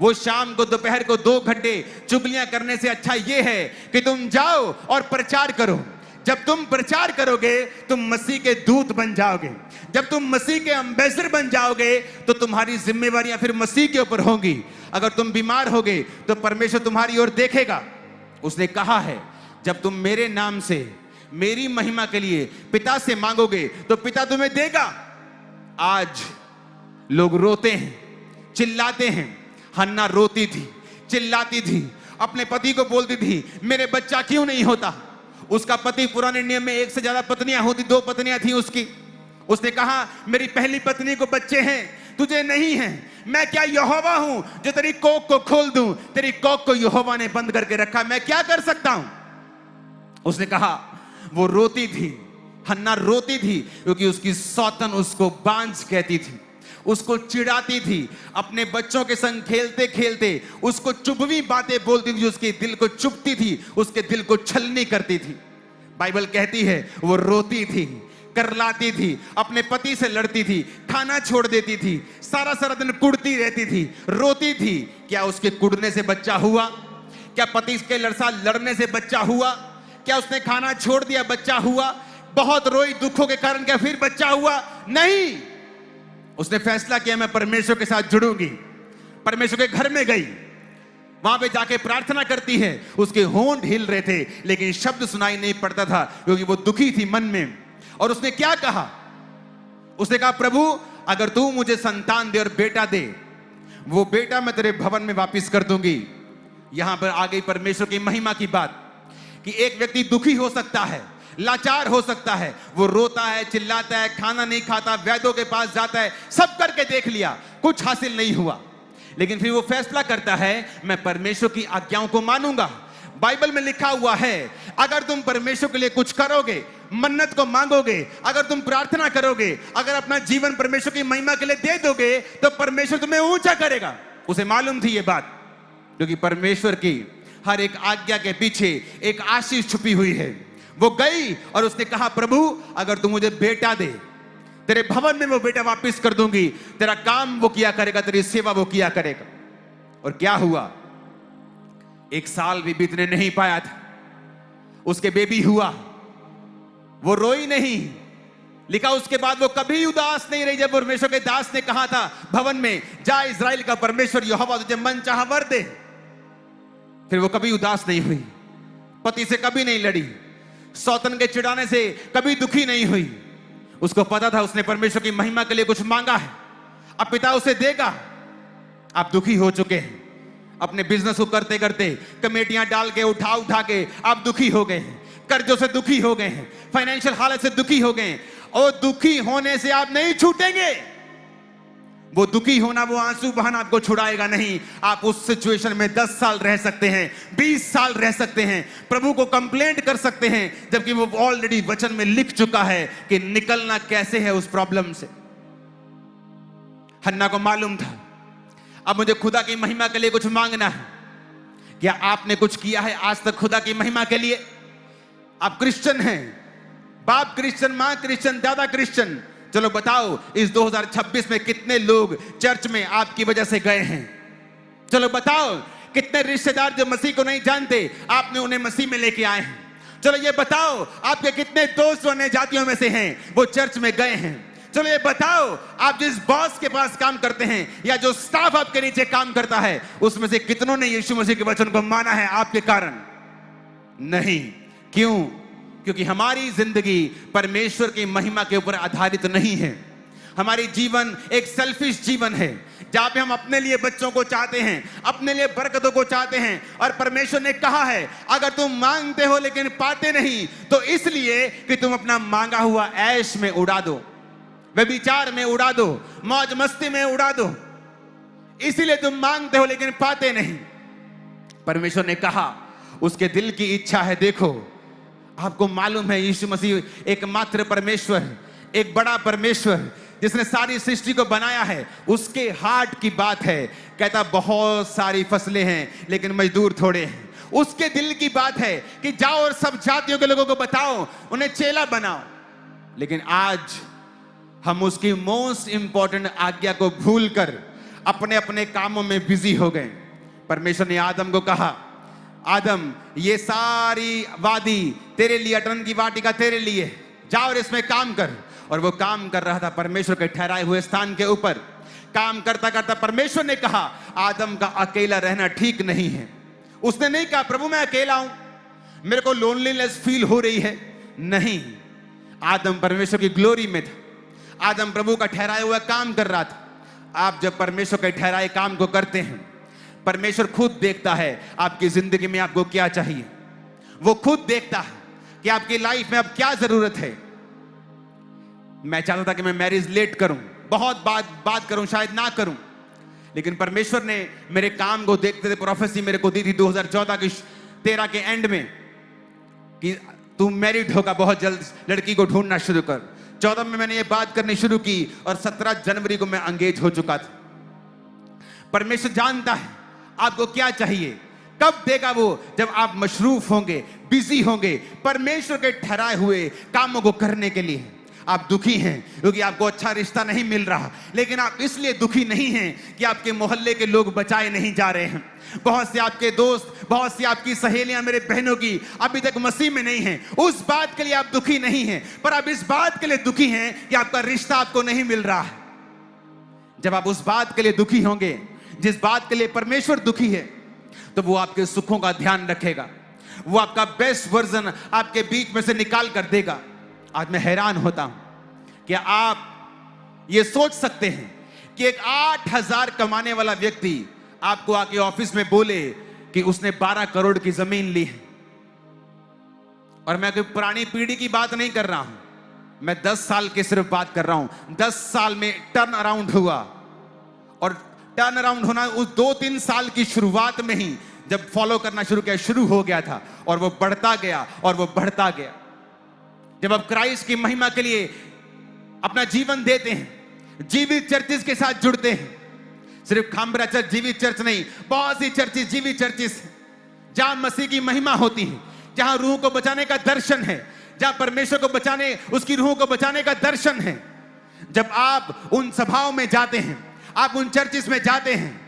S1: वो शाम को दोपहर को 2 घंटे चुगलियां करने से अच्छा ये है कि तुम जाओ और प्रचार करो। जब तुम प्रचार करोगे तुम मसीह के दूत बन जाओगे। जब तुम मसीह के एम्बेसडर बन जाओगे तो तुम्हारी जिम्मेवारियां फिर मसीह के ऊपर होंगी। अगर तुम बीमार होगे तो परमेश्वर तुम्हारी ओर देखेगा। उसने कहा है जब तुम मेरे नाम से मेरी महिमा के लिए पिता से मांगोगे तो पिता तुम्हें देगा। आज लोग रोते हैं, चिल्लाते हैं। हन्ना रोती थी, चिल्लाती थी, अपने पति को बोलती थी मेरे बच्चा क्यों नहीं होता। उसका पति पुराने नियम में 1 से ज्यादा पत्नियां होती, 2 पत्नियां थी उसकी। उसने कहा मेरी पहली पत्नी को बच्चे हैं, तुझे नहीं हैं। मैं क्या यहोवा हूं जो तेरी कोख को खोल दूं। तेरी कोख को यहोवा ने बंद करके रखा, मैं क्या कर सकता हूं। उसने कहा, वो रोती थी, हन्ना रोती थी क्योंकि उसकी सौतन उसको बांझ कहती थी, उसको चिढ़ाती थी। अपने बच्चों के संग खेलते खेलते उसको चुभवी बातें बोलती थी, उसके दिल को चुभती थी, उसके दिल को छलनी करती थी। बाइबल कहती है वो रोती थी, करलाती थी, अपने पति से लड़ती थी, खाना छोड़ देती थी, सारा सारा दिन कुड़ती रहती थी, रोती थी। क्या उसके कुड़ने से बच्चा हुआ? क्या पति के साथ लड़ने से बच्चा हुआ? क्या उसने खाना छोड़ दिया बच्चा हुआ? बहुत रोई दुखों के कारण, क्या फिर बच्चा हुआ? नहीं। उसने फैसला किया मैं परमेश्वर के साथ जुड़ूंगी। परमेश्वर के घर में गई, वहां पे जाके प्रार्थना करती है। उसके होंठ हिल रहे थे लेकिन शब्द सुनाई नहीं पड़ता था क्योंकि वो दुखी थी मन में। और उसने क्या कहा? उसने कहा प्रभु अगर तू मुझे संतान दे और बेटा दे, वो बेटा मैं तेरे भवन में वापस कर दूंगी। यहां पर आ गई परमेश्वर की महिमा की बात कि एक व्यक्ति दुखी हो सकता है, लाचार हो सकता है, वो रोता है, चिल्लाता है, खाना नहीं खाता, वैद्यों के पास जाता है, सब करके देख लिया, कुछ हासिल नहीं हुआ, लेकिन फिर वो फैसला करता है मैं परमेश्वर की आज्ञाओं को मानूंगा। बाइबल में लिखा हुआ है अगर तुम परमेश्वर के लिए कुछ करोगे, मन्नत को मांगोगे, अगर तुम प्रार्थना करोगे, अगर अपना जीवन परमेश्वर की महिमा के लिए दे दोगे तो परमेश्वर तुम्हें ऊंचा करेगा। उसे मालूम थी ये बात क्योंकि परमेश्वर की हर एक आज्ञा के पीछे एक आशीष छुपी हुई है। वो गई और उसने कहा प्रभु अगर तू मुझे बेटा दे, तेरे भवन में वो बेटा वापस कर दूंगी, तेरा काम वो किया करेगा, तेरी सेवा वो किया करेगा। और क्या हुआ? 1 साल भी बीतने नहीं पाया था, उसके बेबी हुआ। वो रोई नहीं, लिखा उसके बाद वो कभी उदास नहीं रही। जब परमेश्वर के दास ने कहा था भवन में जा इजराइल का परमेश्वर यहोवा तुझे मन चाहा वर दे, फिर वो कभी उदास नहीं हुई, पति से कभी नहीं लड़ी, सौतन के चिढ़ाने से कभी दुखी नहीं हुई। उसको पता था उसने परमेश्वर की महिमा के लिए कुछ मांगा है, अब पिता उसे देगा। आप दुखी हो चुके हैं, अपने बिजनेस को करते करते कमेटियां डाल के उठा उठा के आप दुखी हो गए हैं, कर्जों से दुखी हो गए हैं, फाइनेंशियल हालत से दुखी हो गए हैं। और दुखी होने से आप नहीं छूटेंगे। वो दुखी होना, वो आंसू बहाना आपको छुड़ाएगा नहीं। आप उस सिचुएशन में 10 साल रह सकते हैं, 20 साल रह सकते हैं, प्रभु को कंप्लेंट कर सकते हैं, जबकि वो ऑलरेडी वचन में लिख चुका है कि निकलना कैसे है उस प्रॉब्लम से। हन्ना को मालूम था अब मुझे खुदा की महिमा के लिए कुछ मांगना है। क्या आपने कुछ किया है आज तक खुदा की महिमा के लिए? आप क्रिश्चियन हैं, बाप क्रिश्चियन, मां क्रिश्चियन, दादा क्रिश्चियन, चलो बताओ इस 2026 में कितने लोग चर्च में आपकी वजह से गए हैं? चलो बताओ कितने रिश्तेदार जो मसीह को नहीं जानते आपने उन्हें मसीह में लेके आए हैं? चलो ये बताओ आपके कितने दोस्त अन्य जातियों में से हैं वो चर्च में गए हैं? चलो ये बताओ आप जिस बॉस के पास काम करते हैं या जो स्टाफ आपके नीचे काम करता है उसमें से कितनों ने यीशु मसीह के वचन को माना है आपके कारण? नहीं। क्यों? क्योंकि हमारी जिंदगी परमेश्वर की महिमा के ऊपर आधारित नहीं है। हमारी जीवन एक सेल्फिश जीवन है जहां पे हम अपने लिए बच्चों को चाहते हैं, अपने लिए बरकतों को चाहते हैं। और परमेश्वर ने कहा है अगर तुम मांगते हो लेकिन पाते नहीं तो इसलिए कि तुम अपना मांगा हुआ ऐश में उड़ा दो, व्यभिचार में उड़ा दो, मौज मस्ती में उड़ा दो, इसीलिए तुम मांगते हो लेकिन पाते नहीं। परमेश्वर ने कहा उसके दिल की इच्छा है। देखो आपको मालूम है यीशु मसीह एकमात्र परमेश्वर, एक बड़ा परमेश्वर जिसने सारी सृष्टि को बनाया है, उसके हार्ट की बात है। कहता बहुत सारी फसलें हैं लेकिन मजदूर थोड़े हैं। उसके दिल की बात है कि जाओ और सब जातियों के लोगों को बताओ, उन्हें चेला बनाओ। लेकिन आज हम उसकी मोस्ट इंपॉर्टेंट आज्ञा को भूलकर अपने अपने कामों में बिजी हो गए। परमेश्वर ने आदम को कहा, आदम ये सारी वादी तेरे लिए, अटन की वाटिका तेरे लिए, जा और इसमें काम कर। और वो काम कर रहा था परमेश्वर के ठहराए हुए स्थान के ऊपर। काम करता करता परमेश्वर ने कहा, आदम का अकेला रहना ठीक नहीं है। उसने नहीं कहा, प्रभु मैं अकेला हूं, मेरे को लोनलीनेस फील हो रही है। नहीं, आदम परमेश्वर की ग्लोरी में था। आदम प्रभु का ठहराया हुआ काम कर रहा था। आप जब परमेश्वर के ठहराए काम को करते हैं, परमेश्वर खुद देखता है आपकी जिंदगी में आपको क्या चाहिए। वो खुद देखता है कि आपकी लाइफ में अब क्या जरूरत है। मैं चाहता था कि मैं मैरिज लेट करूं, बहुत बात करूं, शायद ना करूं, लेकिन परमेश्वर ने मेरे काम को देखते थे प्रोफेसी मेरे को दी थी 2014 की 13 के एंड में कि तू मैरिड होगा, बहुत जल्द लड़की को ढूंढना शुरू कर। 14 में मैंने ये बात करनी शुरू की और 17 जनवरी को मैं एंगेज हो चुका था। परमेश्वर जानता है आपको क्या चाहिए। कब देगा वो? जब आप मशरूफ होंगे, बिजी होंगे परमेश्वर के ठहराए हुए कामों को करने के लिए। आप दुखी हैं क्योंकि आपको अच्छा रिश्ता नहीं मिल रहा, लेकिन आप इसलिए दुखी नहीं हैं कि आपके मोहल्ले के लोग बचाए नहीं जा रहे हैं। बहुत से आपके दोस्त, बहुत सी आपकी सहेलियां, मेरे बहनों की अभी तक मसीह में नहीं हैं। उस बात के लिए आप दुखी नहीं हैं, पर आप इस बात के लिए दुखी हैं कि आपका रिश्ता आपको नहीं मिल रहा है। जब आप उस बात के लिए दुखी होंगे जिस बात के लिए परमेश्वर दुखी है, तो वो आपके सुखों का ध्यान रखेगा। वो आपका बेस्ट वर्जन आपके बीच में से निकाल कर देगा। आज मैं हैरान होता हूं कि आप ये सोच सकते हैं कि एक 8,000 कमाने वाला व्यक्ति आपको आके ऑफिस में बोले कि उसने 12 करोड़ की जमीन ली है। और मैं कोई पुरानी पीढ़ी की बात नहीं कर रहा हूं, मैं 10 साल की सिर्फ बात कर रहा हूं। 10 साल में टर्न अराउंड हुआ, और टर्न अराउंड होना उस 2-3 साल की शुरुआत में ही जब फॉलो करना शुरू हो गया था, और वो बढ़ता गया और वो बढ़ता गया। जब आप क्राइस्ट की महिमा के लिए अपना जीवन देते हैं, जीवित चर्चिस के साथ जुड़ते हैं, सिर्फ खामरा चर्च जीवित चर्च नहीं, बहुत सी चर्चिस जीवित चर्चिस जहां मसीह की महिमा होती है, जहां रूह को बचाने का दर्शन है, जहां परमेश्वर को बचाने, उसकी रूह को बचाने का दर्शन है। जब आप उन सभाओं में जाते हैं, आप उन चर्चिस में जाते हैं,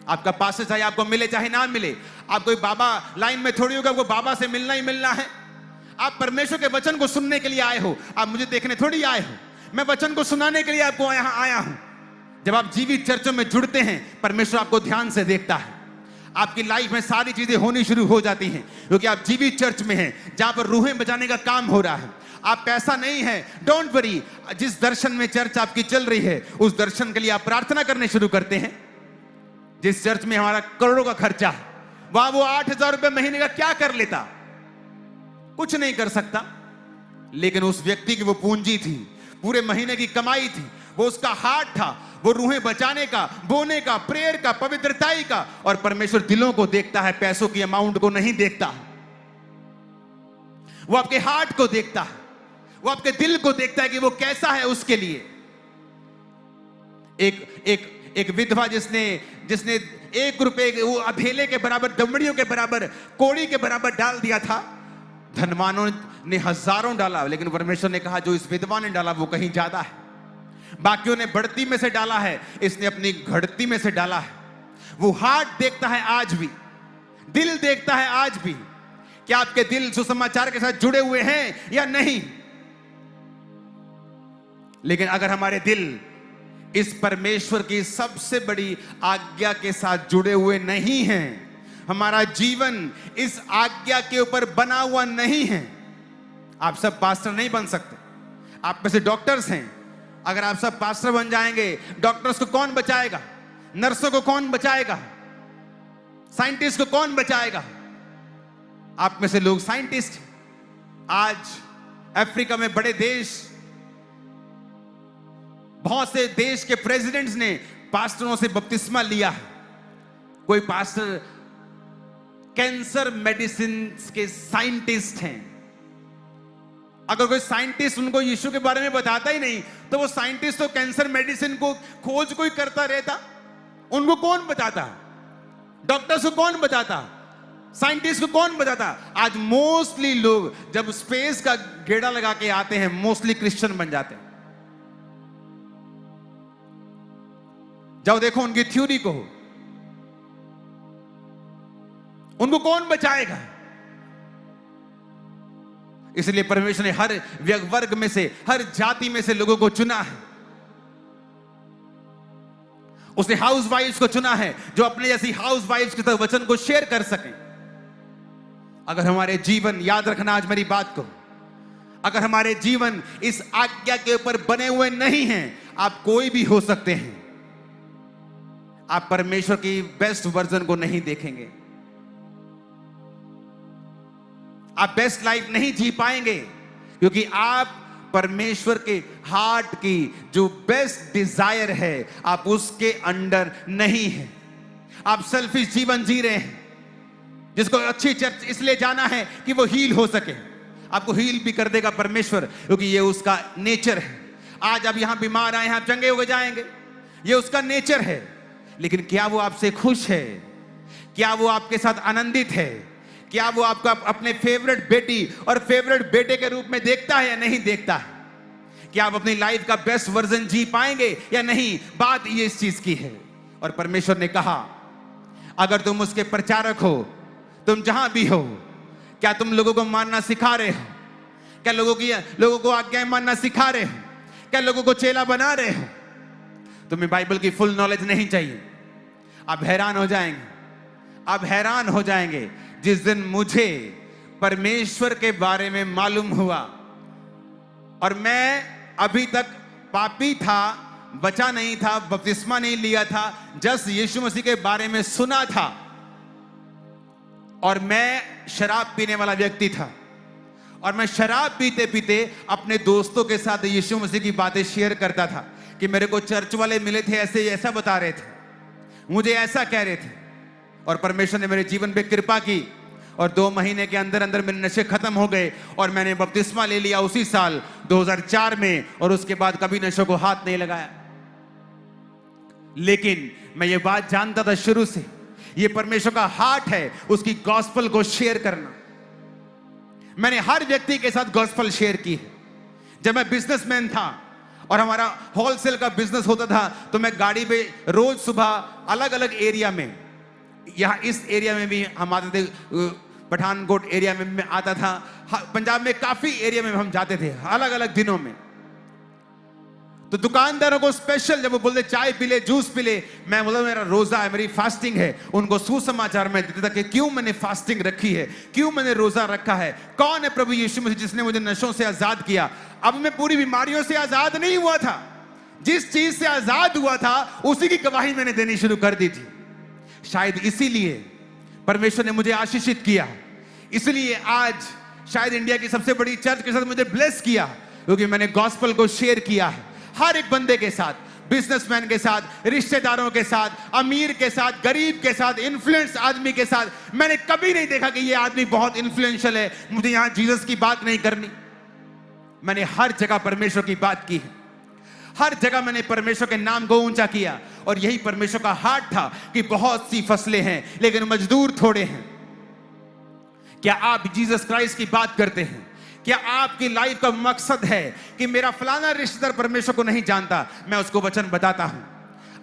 S1: आपका पास्टर चाहे आपको मिले चाहे ना मिले, आप कोई बाबा लाइन में थोड़ी होगा, वो बाबा से मिलना ही मिलना है। आप परमेश्वर के वचन को सुनने के लिए आए हो, आप मुझे देखने थोड़ी आए हो। मैं वचन को सुनाने के लिए आपको यहां आया हूं। जब आप जीवित चर्चों में जुड़ते हैं, परमेश्वर आपको ध्यान से देखता है। आपकी लाइफ में सारी चीजें होनी शुरू हो जाती हैं, क्योंकि आप जीवित चर्च में हैं, जहां पर रूहें बचाने का काम हो रहा है। आप पैसा नहीं है, डोंट वरी। जिस दर्शन में चर्च आपकी चल रही है, उस दर्शन के लिए आप प्रार्थना करने शुरू करते हैं। जिस चर्च में हमारा करोड़ों का खर्चा है, वहां वो 8,000 रुपए महीने का क्या कर लेता? कुछ नहीं कर सकता। लेकिन उस व्यक्ति की वो पूंजी थी, पूरे महीने की कमाई थी, वो उसका हार्ट था, वो रूहें बचाने का, बोने का, प्रेयर का, पवित्रताई का। और परमेश्वर दिलों को देखता है, पैसों की अमाउंट को नहीं देखता। वो आपके हार्ट को देखता है, वो आपके दिल को देखता है कि वो कैसा है उसके लिए। एक विधवा जिसने 1 रुपए वो अधेले के बराबर, दमड़ियों के बराबर, कोड़ी के बराबर डाल दिया था। धनवानों ने हजारों डाला, लेकिन परमेश्वर ने कहा जो इस विधवा ने डाला वो कहीं ज्यादा है। बाकियों ने बढ़ती में से डाला है, इसने अपनी घटती में से डाला है। वो हार्ट देखता है आज भी, दिल देखता है आज भी, क्या आपके दिल सुसमाचार के साथ जुड़े हुए हैं या नहीं। लेकिन अगर हमारे दिल इस परमेश्वर की सबसे बड़ी आज्ञा के साथ जुड़े हुए नहीं हैं, हमारा जीवन इस आज्ञा के ऊपर बना हुआ नहीं है, आप सब पास्टर नहीं बन सकते। आप में से डॉक्टर्स हैं, अगर आप सब पास्टर बन जाएंगे, डॉक्टर्स को कौन बचाएगा? नर्सों को कौन बचाएगा? साइंटिस्ट को कौन बचाएगा? आप में से लोग साइंटिस्ट। आज अफ्रीका में बड़े देश, बहुत से देश के प्रेसिडेंट्स ने पास्टरों से बपतिस्मा लिया है। कोई पास्टर कैंसर मेडिसिन के साइंटिस्ट हैं। अगर कोई साइंटिस्ट उनको यीशु के बारे में बताता ही नहीं, तो वो साइंटिस्ट तो कैंसर मेडिसिन को खोज कोई करता रहता, उनको कौन बताता? डॉक्टर्स को कौन बताता? साइंटिस्ट को कौन बताता? आज मोस्टली लोग जब स्पेस का गेड़ा लगा के आते हैं, मोस्टली क्रिश्चियन बन जाते हैं। जाओ देखो उनकी थ्योरी को, उनको कौन बचाएगा? इसलिए परमेश्वर ने हर वर्ग में से, हर जाति में से लोगों को चुना है। उसने हाउस वाइफ्स को चुना है जो अपने जैसी हाउस वाइफ्स के साथ वचन को शेयर कर सकें। अगर हमारे जीवन, याद रखना आज मेरी बात को, अगर हमारे जीवन इस आज्ञा के ऊपर बने हुए नहीं हैं, आप कोई भी हो सकते हैं, आप परमेश्वर की बेस्ट वर्जन को नहीं देखेंगे, आप बेस्ट लाइफ नहीं जी पाएंगे, क्योंकि आप परमेश्वर के हार्ट की जो बेस्ट डिजायर है आप उसके अंडर नहीं हैं। आप सेल्फिश जीवन जी रहे हैं, जिसको अच्छी चर्च इसलिए जाना है कि वो हील हो सके। आपको हील भी कर देगा परमेश्वर, क्योंकि ये उसका नेचर है। आज आप यहां बीमार आए हैं, आप चंगे हो जाएंगे, ये उसका नेचर है। लेकिन क्या वो आपसे खुश है? क्या वो आपके साथ आनंदित है? क्या वो आपको अपने फेवरेट बेटी और फेवरेट बेटे के रूप में देखता है या नहीं देखता है? क्या आप अपनी लाइफ का बेस्ट वर्जन जी पाएंगे या नहीं? बात ये इस चीज की है। और परमेश्वर ने कहा, अगर तुम उसके प्रचारक हो, तुम जहां भी हो, क्या तुम लोगों को मानना सिखा रहे हो? क्या लोगों को आज्ञाएं मानना सिखा रहे हो? क्या लोगों को चेला बना रहे हो? तुम्हें बाइबल की फुल नॉलेज नहीं चाहिए। आप हैरान हो जाएंगे, आप हैरान हो जाएंगे जिस दिन मुझे परमेश्वर के बारे में मालूम हुआ। और मैं अभी तक पापी था, बचा नहीं था, बपतिस्मा नहीं लिया था, जस्ट यीशु मसीह के बारे में सुना था, और मैं शराब पीने वाला व्यक्ति था। और मैं शराब पीते पीते अपने दोस्तों के साथ यीशु मसीह की बातें शेयर करता था कि मेरे को चर्च वाले मिले थे, ऐसा बता रहे थे, मुझे ऐसा कह रहे थे। और परमेश्वर ने मेरे जीवन पे कृपा की, और 2 महीने के अंदर अंदर मेरे नशे खत्म हो गए, और मैंने बपतिस्मा ले लिया उसी साल 2004 में, और उसके बाद कभी नशों को हाथ नहीं लगाया। लेकिन मैं ये बात जानता था शुरू से, ये परमेश्वर का हार्ट है उसकी गॉस्पल को शेयर करना। मैंने हर व्यक्ति के साथ गॉस्पल शेयर की है। जब मैं बिजनेसमैन था और हमारा होलसेल का बिजनेस होता था, तो मैं गाड़ी पे रोज सुबह अलग अलग एरिया में, यहाँ इस एरिया में भी हम आते थे, पठानकोट एरिया में मैं आता था, पंजाब में काफी एरिया में हम जाते थे अलग अलग दिनों में। तो दुकानदारों को स्पेशल जब वो बोलते चाय पी ले, जूस पी ले, मैं बोला मेरा रोजा है, मेरी फास्टिंग है, उनको सुसमाचार में देता था कि क्यों मैंने फास्टिंग रखी है, क्यों मैंने रोजा रखा है, कौन है प्रभु यीशु मसीह जिसने मुझे नशों से आजाद किया। अब मैं पूरी बीमारियों से आजाद नहीं हुआ था, जिस चीज से आजाद हुआ था उसी की गवाही मैंने देनी शुरू कर दी थी। शायद इसीलिए परमेश्वर ने मुझे आशीषित किया, इसलिए आज शायद इंडिया की सबसे बड़ी चर्च के साथ मुझे ब्लेस किया, क्योंकि मैंने गॉस्पल को शेयर किया है हर एक बंदे के साथ, बिजनेसमैन के साथ, रिश्तेदारों के साथ, अमीर के साथ, गरीब के साथ, इन्फ्लुएंस आदमी के साथ। मैंने कभी नहीं देखा कि ये आदमी बहुत इन्फ्लुएंशियल है, मुझे यहां जीसस की बात नहीं करनी। मैंने हर जगह परमेश्वर की बात की है, हर जगह मैंने परमेश्वर के नाम को ऊंचा किया। और यही परमेश्वर का हार्ट था कि बहुत सी फसलें हैं लेकिन मजदूर थोड़े हैं। क्या आप जीसस क्राइस्ट की बात करते हैं? क्या आपकी लाइफ का मकसद है कि मेरा फलाना रिश्तेदार परमेश्वर को नहीं जानता, मैं उसको वचन बताता हूं?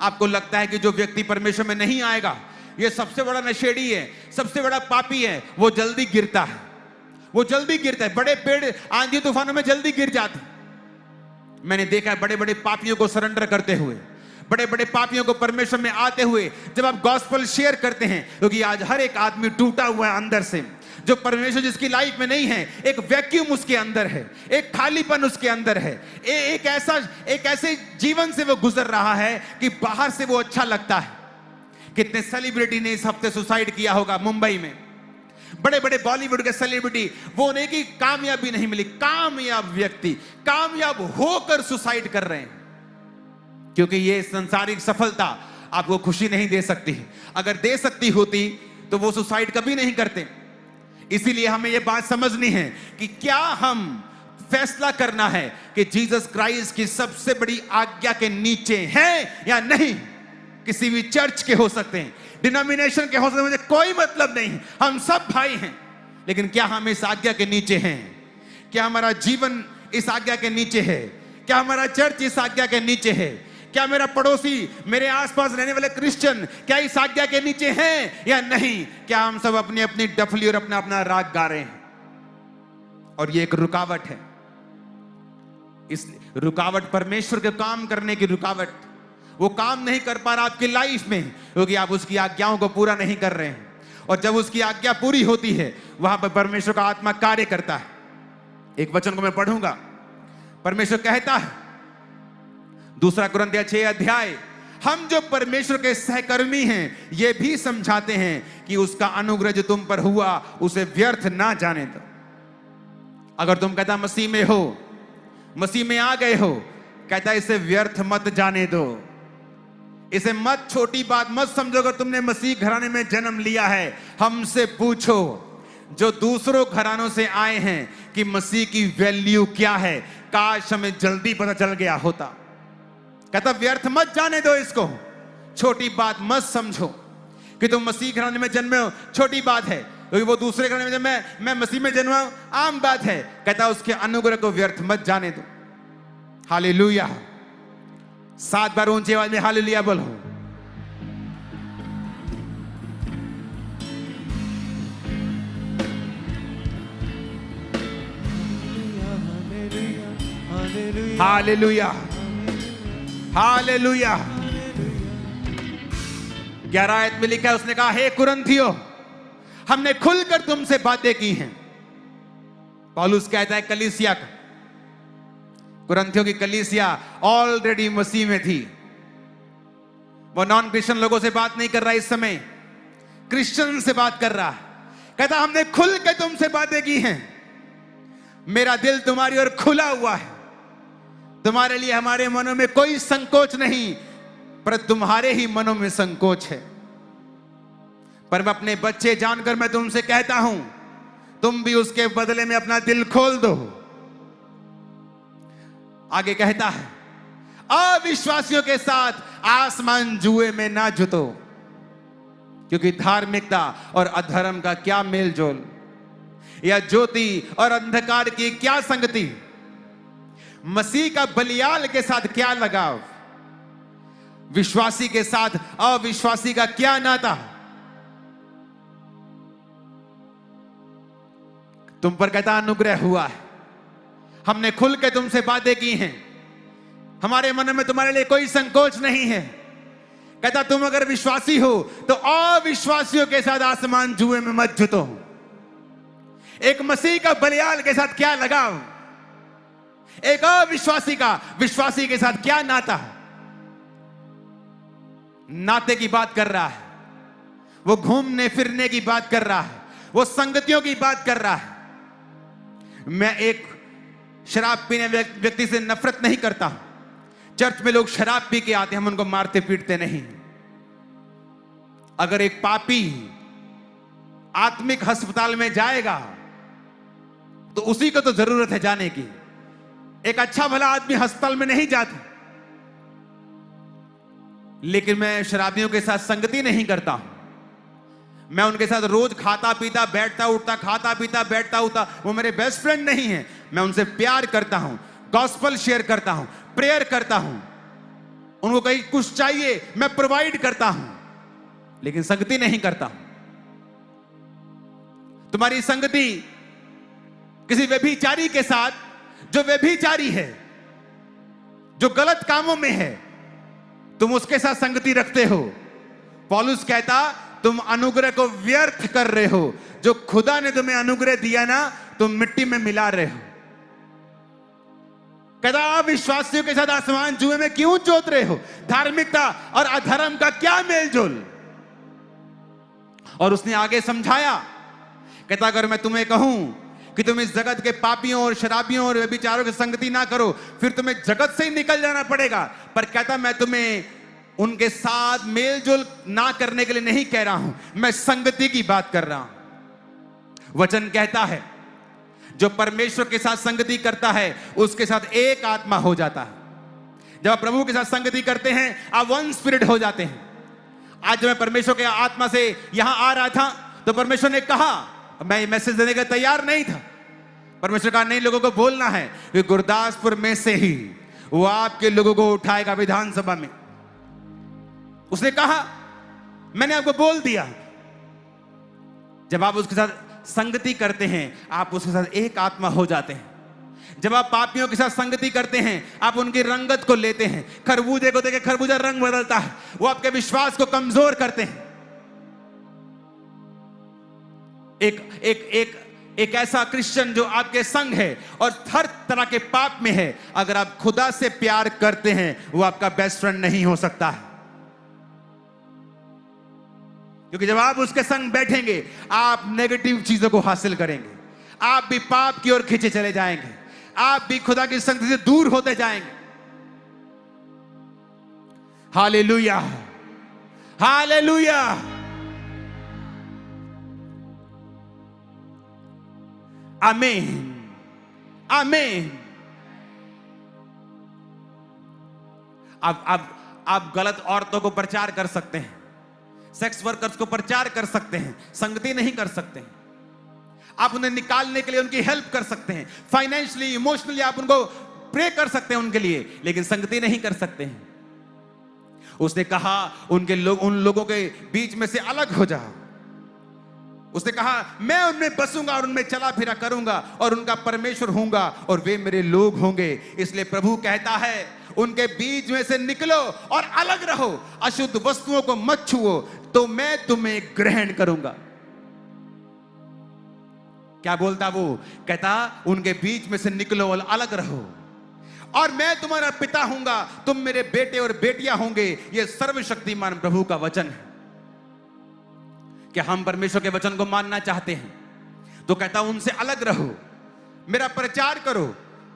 S1: आपको लगता है कि जो व्यक्ति परमेश्वर में नहीं आएगा ये सबसे बड़ा नशेड़ी है, सबसे बड़ा पापी है, वो जल्दी गिरता है, वो जल्दी गिरता है, बड़े पेड़ आंधी तूफानों में जल्दी गिर जाते। मैंने देखा है बड़े बड़े पापियों को सरेंडर करते हुए, बड़े बड़े पापियों को परमेश्वर में आते हुए, जब आप गॉस्पल शेयर करते हैं, क्योंकि आज हर एक आदमी टूटा हुआ है अंदर से। जो परमेश्वर जिसकी लाइफ में नहीं है, एक वैक्यूम उसके अंदर है, एक खालीपन उसके अंदर है, एक ऐसे जीवन से वो गुजर रहा है कि बाहर से वो अच्छा लगता है। कितने सेलिब्रिटी ने इस हफ्ते सुसाइड किया होगा मुंबई में, बड़े बड़े बॉलीवुड के सेलिब्रिटी, वो उन्हें की कामयाबी नहीं मिली, कामयाब व्यक्ति कामयाब होकर सुसाइड कर रहे हैं, क्योंकि ये सांसारिक सफलता आपको खुशी नहीं दे सकती। अगर दे सकती होती तो वो सुसाइड कभी नहीं करते। इसीलिए हमें यह बात समझनी है कि क्या हम फैसला करना है कि जीसस क्राइस्ट की सबसे बड़ी आज्ञा के नीचे हैं या नहीं। किसी भी चर्च के हो सकते हैं, डिनोमिनेशन के हो सकते हैं, मुझे कोई मतलब नहीं, हम सब भाई हैं, लेकिन क्या हम इस आज्ञा के नीचे हैं? क्या हमारा जीवन इस आज्ञा के नीचे है? क्या हमारा चर्च इस आज्ञा के नीचे है? क्या मेरा पड़ोसी, मेरे आसपास रहने वाले क्रिश्चियन क्या इस आज्ञा के नीचे हैं या नहीं? क्या हम सब अपनी अपनी डफली और अपना अपना राग गा रहे हैं? और ये एक रुकावट है। इस रुकावट परमेश्वर के काम करने की रुकावट, वो काम नहीं कर पा रहा आपकी लाइफ में क्योंकि आप उसकी आज्ञाओं को पूरा नहीं कर रहे हैं। और जब उसकी आज्ञा पूरी होती है वहां पर परमेश्वर का आत्मा कार्य करता है। एक वचन को मैं पढ़ूंगा। परमेश्वर कहता है 2 कुरिन्थियों 6 अध्याय, हम जो परमेश्वर के सहकर्मी हैं ये भी समझाते हैं कि उसका अनुग्रह जो तुम पर हुआ उसे व्यर्थ ना जाने दो। अगर तुम कहता मसीह में हो, मसीह में आ गए हो, कहता इसे व्यर्थ मत जाने दो, इसे मत छोटी बात मत समझो। अगर तुमने मसीह घराने में जन्म लिया है, हमसे पूछो जो दूसरों घरानों से आए हैं कि मसीह की वैल्यू क्या है। काश हमें जल्दी पता चल गया होता। कहता व्यर्थ मत जाने दो, इसको छोटी बात मत समझो कि तुम मसीह घराने में जन्मे हो, छोटी बात है। क्योंकि वो दूसरे घराने में जब मैं मसीह में जन्मा हूं, आम बात है। कहता उसके अनुग्रह को व्यर्थ मत जाने दो। हालेलुया। 7 बार ऊंची आवाज में हालेलुया बोलो। Hallelujah, hallelujah. 11 आयत में लिखा है, उसने कहा हे कुरिन्थियों, हमने खुलकर तुमसे बातें की हैं। पौलुस कहता है कलीसिया का, कुरिन्थियों की कलीसिया ऑलरेडी मसीह में थी। वो नॉन क्रिश्चियन लोगों से बात नहीं कर रहा, इस समय क्रिश्चियन से बात कर रहा है। कहता हमने खुल के तुमसे बातें की हैं, मेरा दिल तुम्हारी ओर खुला हुआ है, तुम्हारे लिए हमारे मनों में कोई संकोच नहीं, पर तुम्हारे ही मनों में संकोच है। पर मैं अपने बच्चे जानकर मैं तुमसे कहता हूं, तुम भी उसके बदले में अपना दिल खोल दो। आगे कहता है अविश्वासियों के साथ आसमान जुए में ना जुतो, क्योंकि धार्मिकता और अधर्म का क्या मेल जोल, या ज्योति और अंधकार की क्या संगति, मसीह का बलियाल के साथ क्या लगाव, विश्वासी के साथ अविश्वासी का क्या नाता। तुम पर कहता अनुग्रह हुआ है, हमने खुल के तुमसे बातें की हैं, हमारे मन में तुम्हारे लिए कोई संकोच नहीं है। कहता तुम अगर विश्वासी हो तो अविश्वासियों के साथ आसमान जुए में मत जुतो। एक मसीह का बलियाल के साथ क्या लगाव, एक अविश्वासी का विश्वासी के साथ क्या नाता। नाते की बात कर रहा है, वो घूमने फिरने की बात कर रहा है, वो संगतियों की बात कर रहा है। मैं एक शराब पीने व्यक्ति से नफरत नहीं करता। चर्च में लोग शराब पी के आते हैं, हम उनको मारते पीटते नहीं। अगर एक पापी आत्मिक अस्पताल में जाएगा तो उसी को तो जरूरत है जाने की। एक अच्छा भला आदमी अस्पताल में नहीं जाता। लेकिन मैं शराबियों के साथ संगति नहीं करता हूं। मैं उनके साथ रोज खाता पीता बैठता उठता, खाता पीता बैठता उठता, वो मेरे बेस्ट फ्रेंड नहीं है। मैं उनसे प्यार करता हूं, गॉस्पल शेयर करता हूं, प्रेयर करता हूं, उनको कहीं कुछ चाहिए मैं प्रोवाइड करता हूं, लेकिन संगति नहीं करता। तुम्हारी संगति किसी व्यभिचारी के साथ, जो व्यभिचारी है, जो गलत कामों में है, तुम उसके साथ संगति रखते हो। पौलुस कहता तुम अनुग्रह को व्यर्थ कर रहे हो। जो खुदा ने तुम्हें अनुग्रह दिया ना, तुम मिट्टी में मिला रहे हो। कहता अविश्वासियों के साथ आसमान जुए में क्यों जोत रहे हो। धार्मिकता और अधर्म का क्या मेलजोल। और उसने आगे समझाया, कहता अगर मैं तुम्हें कहूं कि तुम इस जगत के पापियों और शराबियों और व्यभिचारों की संगति ना करो, फिर तुम्हें जगत से ही निकल जाना पड़ेगा। पर कहता मैं तुम्हें उनके साथ मेलजोल ना करने के लिए नहीं कह रहा हूं, मैं संगति की बात कर रहा हूं। वचन कहता है जो परमेश्वर के साथ संगति करता है उसके साथ एक आत्मा हो जाता है। जब आप प्रभु के साथ संगति करते हैं आप वन स्पिरिट हो जाते हैं। आज जब मैं परमेश्वर के आत्मा से यहां आ रहा था तो परमेश्वर ने कहा, मैं मैसेज देने का तैयार नहीं था। परमेश्वर कहा नहीं, लोगों को बोलना है कि गुरदासपुर में से ही वो आपके लोगों को उठाएगा विधानसभा में। उसने कहा, मैंने आपको बोल दिया, जब आप उसके साथ संगति करते हैं आप उसके साथ एक आत्मा हो जाते हैं। जब आप पापियों के साथ संगति करते हैं आप उनकी रंगत को लेते हैं। खरबूजे को देखे खरबूजा रंग बदलता है, वो आपके विश्वास को कमजोर करते हैं। एक ऐसा क्रिश्चियन जो आपके संग है और हर तरह के पाप में है, अगर आप खुदा से प्यार करते हैं वो आपका बेस्ट फ्रेंड नहीं हो सकता है। क्योंकि जब आप उसके संग बैठेंगे आप नेगेटिव चीजों को हासिल करेंगे, आप भी पाप की ओर खींचे चले जाएंगे, आप भी खुदा की संगति से दूर होते जाएंगे। Hallelujah, hallelujah. आमीन, आमीन। आप गलत औरतों को प्रचार कर सकते हैं, सेक्स वर्कर्स को प्रचार कर सकते हैं, संगति नहीं कर सकते हैं। आप उन्हें निकालने के लिए उनकी हेल्प कर सकते हैं, फाइनेंशियली, इमोशनली आप उनको प्रे कर सकते हैं उनके लिए, लेकिन संगति नहीं कर सकते हैं। उसने कहा उन लोगों के बीच में से अलग हो जाओ। उसने कहा मैं उनमें बसूंगा और उनमें चला फिरा करूंगा और उनका परमेश्वर होऊंगा और वे मेरे लोग होंगे। इसलिए प्रभु कहता है उनके बीच में से निकलो और अलग रहो, अशुद्ध वस्तुओं को मत छुओ तो मैं तुम्हें ग्रहण करूंगा। क्या बोलता वो? कहता उनके बीच में से निकलो और अलग रहो और मैं तुम्हारा पिता हूंगा, तुम मेरे बेटे और बेटियां होंगे। यह सर्वशक्तिमान प्रभु का वचन है। कि हम परमेश्वर के वचन को मानना चाहते हैं तो कहता उनसे अलग रहो, मेरा प्रचार करो।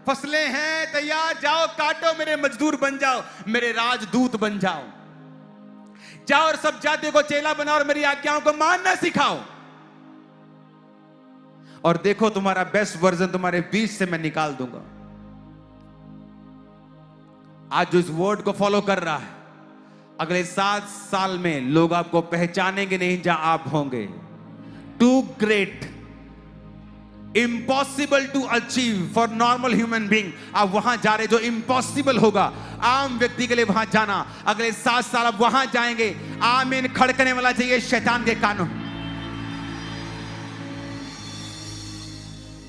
S1: फसलें हैं तैयार, जाओ काटो, मेरे मजदूर बन जाओ, मेरे राजदूत बन जाओ। जाओ और सब जातियों को चेला बनाओ और मेरी आज्ञाओं को मानना सिखाओ। और देखो तुम्हारा बेस्ट वर्जन तुम्हारे बीच से मैं निकाल दूंगा। आज जो इस वर्ड को फॉलो कर रहा है, अगले 7 साल में लोग आपको पहचानेंगे नहीं जहां आप होंगे। Too great, impossible to achieve for normal human being. आप वहां जा रहे, जो इम्पॉसिबल होगा आम व्यक्ति के लिए वहां जाना, अगले 7 साल आप वहां जाएंगे। आमीन खड़कने वाला चाहिए शैतान के कानों।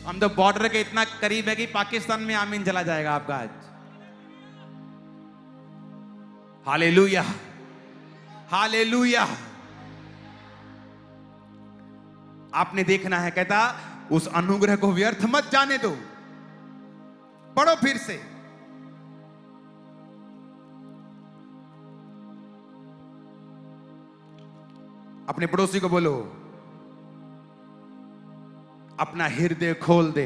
S1: हम तो बॉर्डर के इतना करीब है कि पाकिस्तान में आमीन चला जाएगा आपका आज। Hallelujah, hallelujah. आपने देखना है, कहता उस अनुग्रह को व्यर्थ मत जाने दो। पढ़ो फिर से। अपने पड़ोसी को बोलो अपना हृदय खोल दे।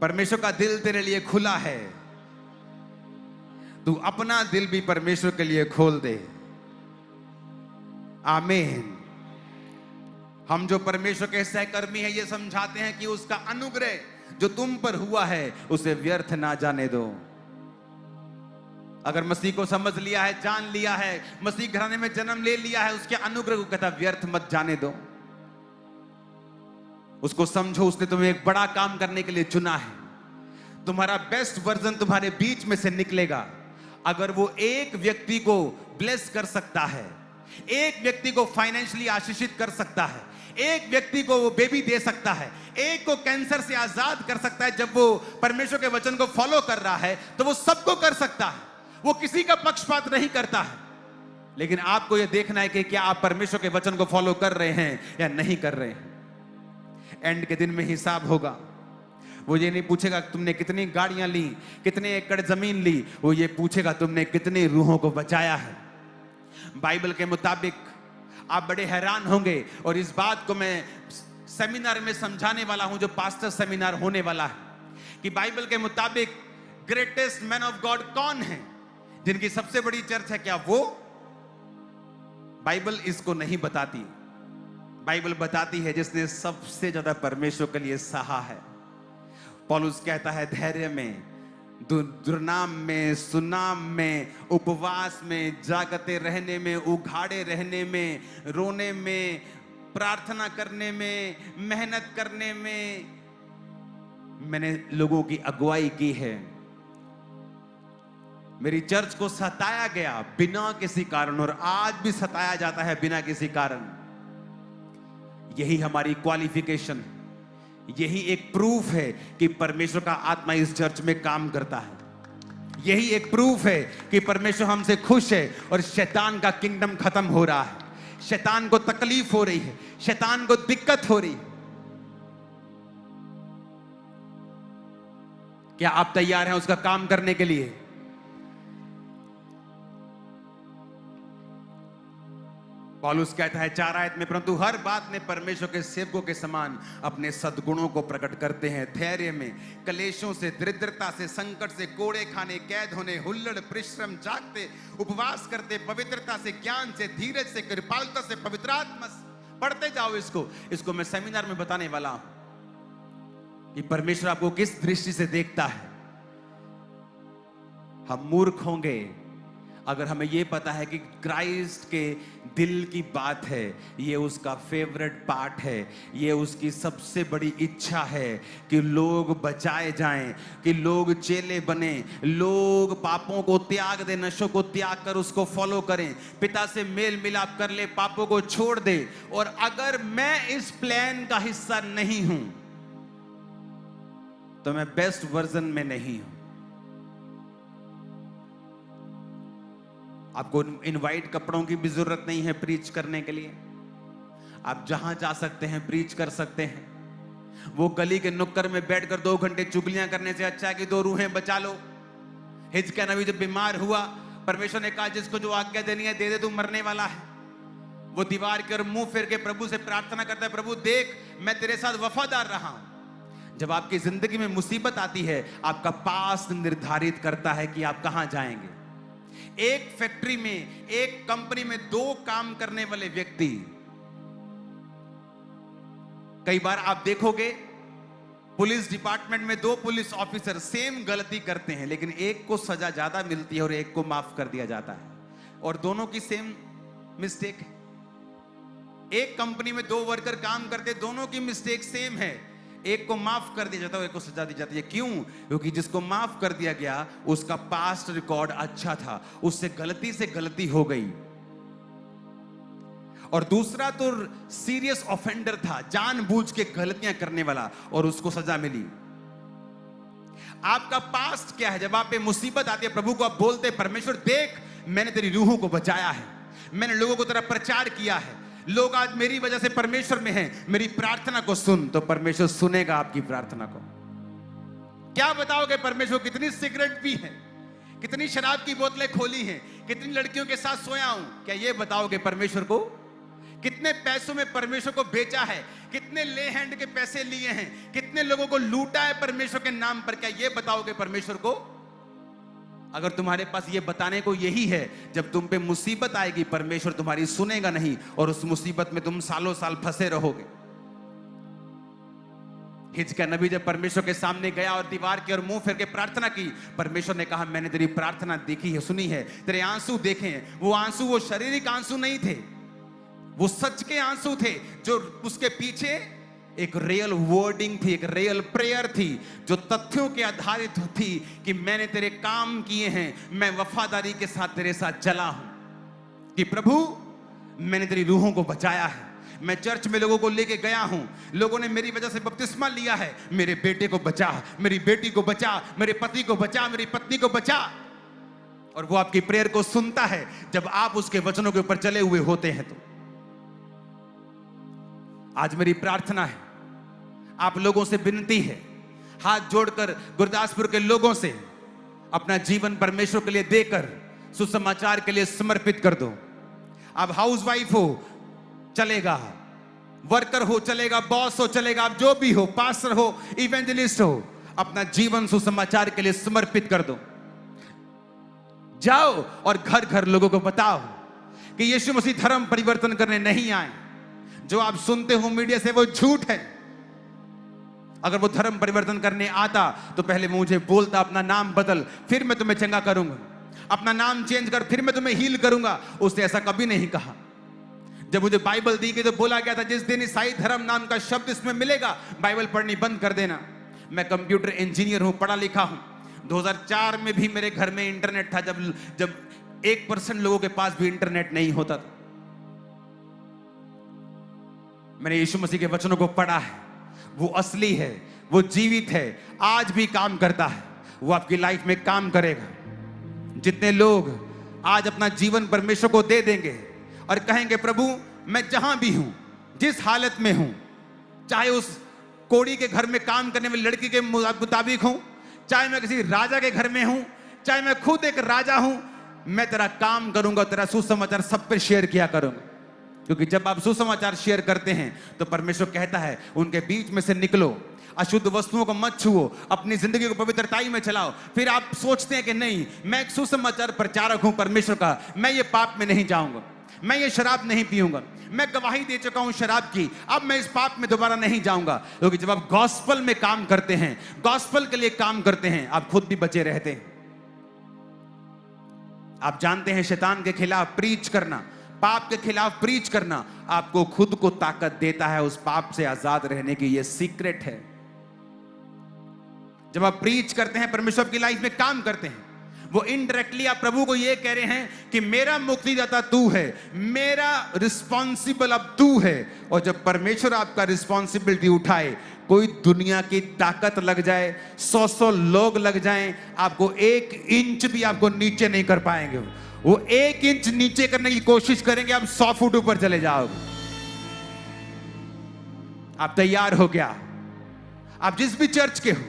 S1: परमेश्वर का दिल तेरे लिए खुला है, तू अपना दिल भी परमेश्वर के लिए खोल दे। आमीन। हम जो परमेश्वर के सहकर्मी हैं ये समझाते हैं कि उसका अनुग्रह जो तुम पर हुआ है उसे व्यर्थ ना जाने दो। अगर मसीह को समझ लिया है, जान लिया है, मसीह घराने में जन्म ले लिया है, उसके अनुग्रह को कहता व्यर्थ मत जाने दो। उसको समझो, उसने तुम्हें एक बड़ा काम करने के लिए चुना है। तुम्हारा बेस्ट वर्जन तुम्हारे बीच में से निकलेगा। अगर वो एक व्यक्ति को ब्लेस कर सकता है, एक व्यक्ति को फाइनेंशियली आशीषित कर सकता है, एक व्यक्ति को वो बेबी दे सकता है, एक को कैंसर से आजाद कर सकता है, जब वो परमेश्वर के वचन को फॉलो कर रहा है तो वो सबको कर सकता है। वो किसी का पक्षपात नहीं करता है। लेकिन आपको यह देखना है कि क्या आप परमेश्वर के वचन को फॉलो कर रहे हैं या नहीं कर रहे हैं। एंड के दिन में हिसाब होगा। वो ये नहीं पूछेगा तुमने कितनी गाड़ियां ली, कितने एकड़ जमीन ली, वो ये पूछेगा तुमने कितनी रूहों को बचाया है। बाइबल के मुताबिक आप बड़े हैरान होंगे, और इस बात को मैं सेमिनार में समझाने वाला हूं जो पास्टर सेमिनार होने वाला है, कि बाइबल के मुताबिक ग्रेटेस्ट मैन ऑफ गॉड कौन है, जिनकी सबसे बड़ी चर्च है। क्या वो? बाइबल इसको नहीं बताती। बाइबल बताती है जिसने सबसे ज्यादा परमेश्वर के लिए सहा है। पौलुस कहता है धैर्य में, दुर्नाम में, सुनाम में, उपवास में, जागते रहने में, उघाड़े रहने में, रोने में, प्रार्थना करने में, मेहनत करने में मैंने लोगों की अगुवाई की है, मेरी चर्च को सताया गया बिना किसी कारण, और आज भी सताया जाता है बिना किसी कारण। यही हमारी क्वालिफिकेशन, यही एक प्रूफ है कि परमेश्वर का आत्मा इस चर्च में काम करता है। यही एक प्रूफ है कि परमेश्वर हमसे खुश है और शैतान का किंगडम खत्म हो रहा है। शैतान को तकलीफ हो रही है, शैतान को दिक्कत हो रही है। क्या आप तैयार हैं उसका काम करने के लिए? पौलुस कहता है 4 आयत में, परंतु हर बात में परमेश्वर के सेवकों के समान अपने सद्गुणों को प्रकट करते हैं। धैर्य में, कलेशों से, दरिद्रता से, संकट से, कोड़े खाने, कैद होने, हुल्लड़, परिश्रम, जागते, उपवास करते, पवित्रता से, ज्ञान से, धीरज से, कृपालुता से, पवित्र आत्मा से। पढ़ते जाओ इसको मैं सेमिनार में बताने वाला हूं कि परमेश्वर आपको किस दृष्टि से देखता है। हम मूर्ख होंगे अगर हमें यह पता है कि क्राइस्ट के दिल की बात है, ये उसका फेवरेट पार्ट है, ये उसकी सबसे बड़ी इच्छा है कि लोग बचाए जाएं, कि लोग चेले बने, लोग पापों को त्याग दे, नशों को त्याग कर उसको फॉलो करें, पिता से मेल मिलाप कर ले, पापों को छोड़ दे। और अगर मैं इस प्लान का हिस्सा नहीं हूं तो मैं बेस्ट वर्जन में नहीं हूं। आपको इनवाइट कपड़ों की भी जरूरत नहीं है प्रीच करने के लिए। आप जहां जा सकते हैं प्रीच कर सकते हैं। वो गली के नुक्कड़ में बैठकर 2 घंटे चुगलियां करने से अच्छा है कि 2 रूहें बचा लो। हिजकिय्याह नबी जब बीमार हुआ, परमेश्वर ने कहा जिसको जो आज्ञा देनी है दे दे, तू मरने वाला है। वो दीवार के ओर मुंह फेर के प्रभु से प्रार्थना करता है, प्रभु देख मैं तेरे साथ वफादार रहा हूं। जब आपकी जिंदगी में मुसीबत आती है, आपका पास्ट निर्धारित करता है कि आप कहां जाएंगे। एक फैक्ट्री में, एक कंपनी में 2 काम करने वाले व्यक्ति, कई बार आप देखोगे पुलिस डिपार्टमेंट में 2 पुलिस ऑफिसर सेम गलती करते हैं, लेकिन एक को सजा ज्यादा मिलती है और एक को माफ कर दिया जाता है, और दोनों की सेम मिस्टेक है। एक कंपनी में 2 वर्कर काम करते, दोनों की मिस्टेक सेम है, एक को माफ कर दिया जाता है, एक को सजा दी जाती है। क्यों? क्योंकि जिसको माफ कर दिया गया उसका पास्ट रिकॉर्ड अच्छा था, उससे गलती से गलती हो गई। और दूसरा तो सीरियस ऑफेंडर था, जानबूझ के गलतियां करने वाला, और उसको सजा मिली। आपका पास्ट क्या है? जब आप पे मुसीबत आती है, प्रभु को आप बोलते हैं, परमेश्वर देख मैंने तेरी रूहों को बचाया है, मैंने लोगों को तेरा प्रचार किया है, लोग आज मेरी वजह से परमेश्वर में हैं, मेरी प्रार्थना को सुन। तो परमेश्वर सुनेगा आपकी प्रार्थना को। क्या बताओगे परमेश्वर? कितनी सिगरेट पी है, कितनी शराब की बोतलें खोली हैं, कितनी लड़कियों के साथ सोया हूं, क्या ये बताओगे परमेश्वर को? कितने पैसों में परमेश्वर को बेचा है, कितने ले हैंड के पैसे लिए हैं, कितने लोगों को लूटा है परमेश्वर के नाम पर, क्या ये बताओगे परमेश्वर को? अगर तुम्हारे पास ये बताने को यही है, जब तुम पे मुसीबत आएगी परमेश्वर तुम्हारी सुनेगा नहीं, और उस मुसीबत में तुम सालों साल फंसे रहोगे। हिजकिय्याह नबी जब परमेश्वर के सामने गया और दीवार की ओर मुंह फेर के प्रार्थना की, परमेश्वर ने कहा मैंने तेरी प्रार्थना देखी है, सुनी है, तेरे आंसू देखे हैं। वो आंसू वो शारीरिक आंसू नहीं थे, वो सच के आंसू थे, जो उसके पीछे एक रियल वर्डिंग थी, एक रियल प्रेयर थी, जो तथ्यों के आधारित थी कि मैंने तेरे काम किए हैं, मैं वफादारी के साथ तेरे साथ चला हूं, कि प्रभु मैंने तेरी रूहों को बचाया है, मैं चर्च में लोगों को लेके गया हूं, लोगों ने मेरी वजह से बपतिस्मा लिया है, मेरे बेटे को बचा, मेरी बेटी को बचा, मेरे पति को बचा, मेरी पत्नी को बचा। और वो आपकी प्रेयर को सुनता है जब आप उसके वचनों के ऊपर चले हुए होते हैं। तो आज मेरी प्रार्थना है, आप लोगों से विनती है, हाथ जोड़कर गुरदासपुर के लोगों से अपना जीवन परमेश्वर के लिए देकर सुसमाचार के लिए समर्पित कर दो। आप हाउसवाइफ हो चलेगा, वर्कर हो चलेगा, बॉस हो चलेगा, आप जो भी हो, पास्टर हो, इवेंजलिस्ट हो, अपना जीवन सुसमाचार के लिए समर्पित कर दो। जाओ और घर घर लोगों को बताओ कि यीशु मसीह धर्म परिवर्तन करने नहीं आए। जो आप सुनते हो मीडिया से वो झूठ है। अगर वो धर्म परिवर्तन करने आता तो पहले मुझे बोलता अपना नाम बदल, फिर मैं तुम्हें चंगा करूंगा, अपना नाम चेंज कर, फिर मैं तुम्हें हील करूंगा। उसने ऐसा कभी नहीं कहा। जब मुझे बाइबल दी गई तो बोला गया था जिस दिन ईसाई धर्म नाम का शब्द इसमें मिलेगा बाइबल पढ़नी बंद कर देना। मैं कंप्यूटर इंजीनियर हूं, पढ़ा लिखा हूं। 2004 में भी मेरे घर में इंटरनेट था, जब 1% लोगों के पास भी इंटरनेट नहीं होता था। मैंने यीशु मसीह के वचनों को पढ़ा है, वो असली है, वो जीवित है, आज भी काम करता है, वो आपकी लाइफ में काम करेगा। जितने लोग आज अपना जीवन परमेश्वर को दे देंगे और कहेंगे प्रभु मैं जहां भी हूं, जिस हालत में हूं, चाहे उस कोड़ी के घर में काम करने वाली लड़की के मुताबिक हूं, चाहे मैं किसी राजा के घर में हूं, चाहे मैं खुद एक राजा हूं, मैं तेरा काम करूंगा, तेरा सुसमाचार सब पे शेयर किया करूंगा। क्योंकि जब आप सुसमाचार शेयर करते हैं तो परमेश्वर कहता है उनके बीच में से निकलो, अशुद्ध वस्तुओं को मत छुओ, अपनी जिंदगी को पवित्रताई में चलाओ। फिर आप सोचते हैं कि नहीं, मैं एक सुसमाचार प्रचारक हूं परमेश्वर का, मैं ये पाप में नहीं जाऊंगा, मैं ये शराब नहीं पीऊंगा, मैं गवाही दे चुका हूं शराब की, अब मैं इस पाप में दोबारा नहीं जाऊंगा। क्योंकि जब आप गॉस्पल में काम करते हैं, गॉस्पल के लिए काम करते हैं, आप खुद भी बचे रहते हैं। आप जानते हैं शैतान के खिलाफ प्रीच करना, पाप के खिलाफ प्रीच करना आपको खुद को ताकत देता है उस पाप से आजाद रहने की। यह सीक्रेट है। जब आप प्रीच करते हैं, परमेश्वर की लाइफ में काम करते हैं, वो इनडायरेक्टली आप प्रभु को ये कह रहे हैं कि मेरा मुक्तिदाता तू है, मेरा रिस्पॉन्सिबल अब तू है। और जब परमेश्वर आपका रिस्पॉन्सिबिलिटी उठाए, कोई दुनिया की ताकत लग जाए, 100 लोग लग जाएं, आपको 1 इंच भी आपको नीचे नहीं कर पाएंगे। वो 1 इंच नीचे करने की कोशिश करेंगे, आप 100 फुट ऊपर चले जाओगे। आप तैयार हो गया? आप जिस भी चर्च के हो,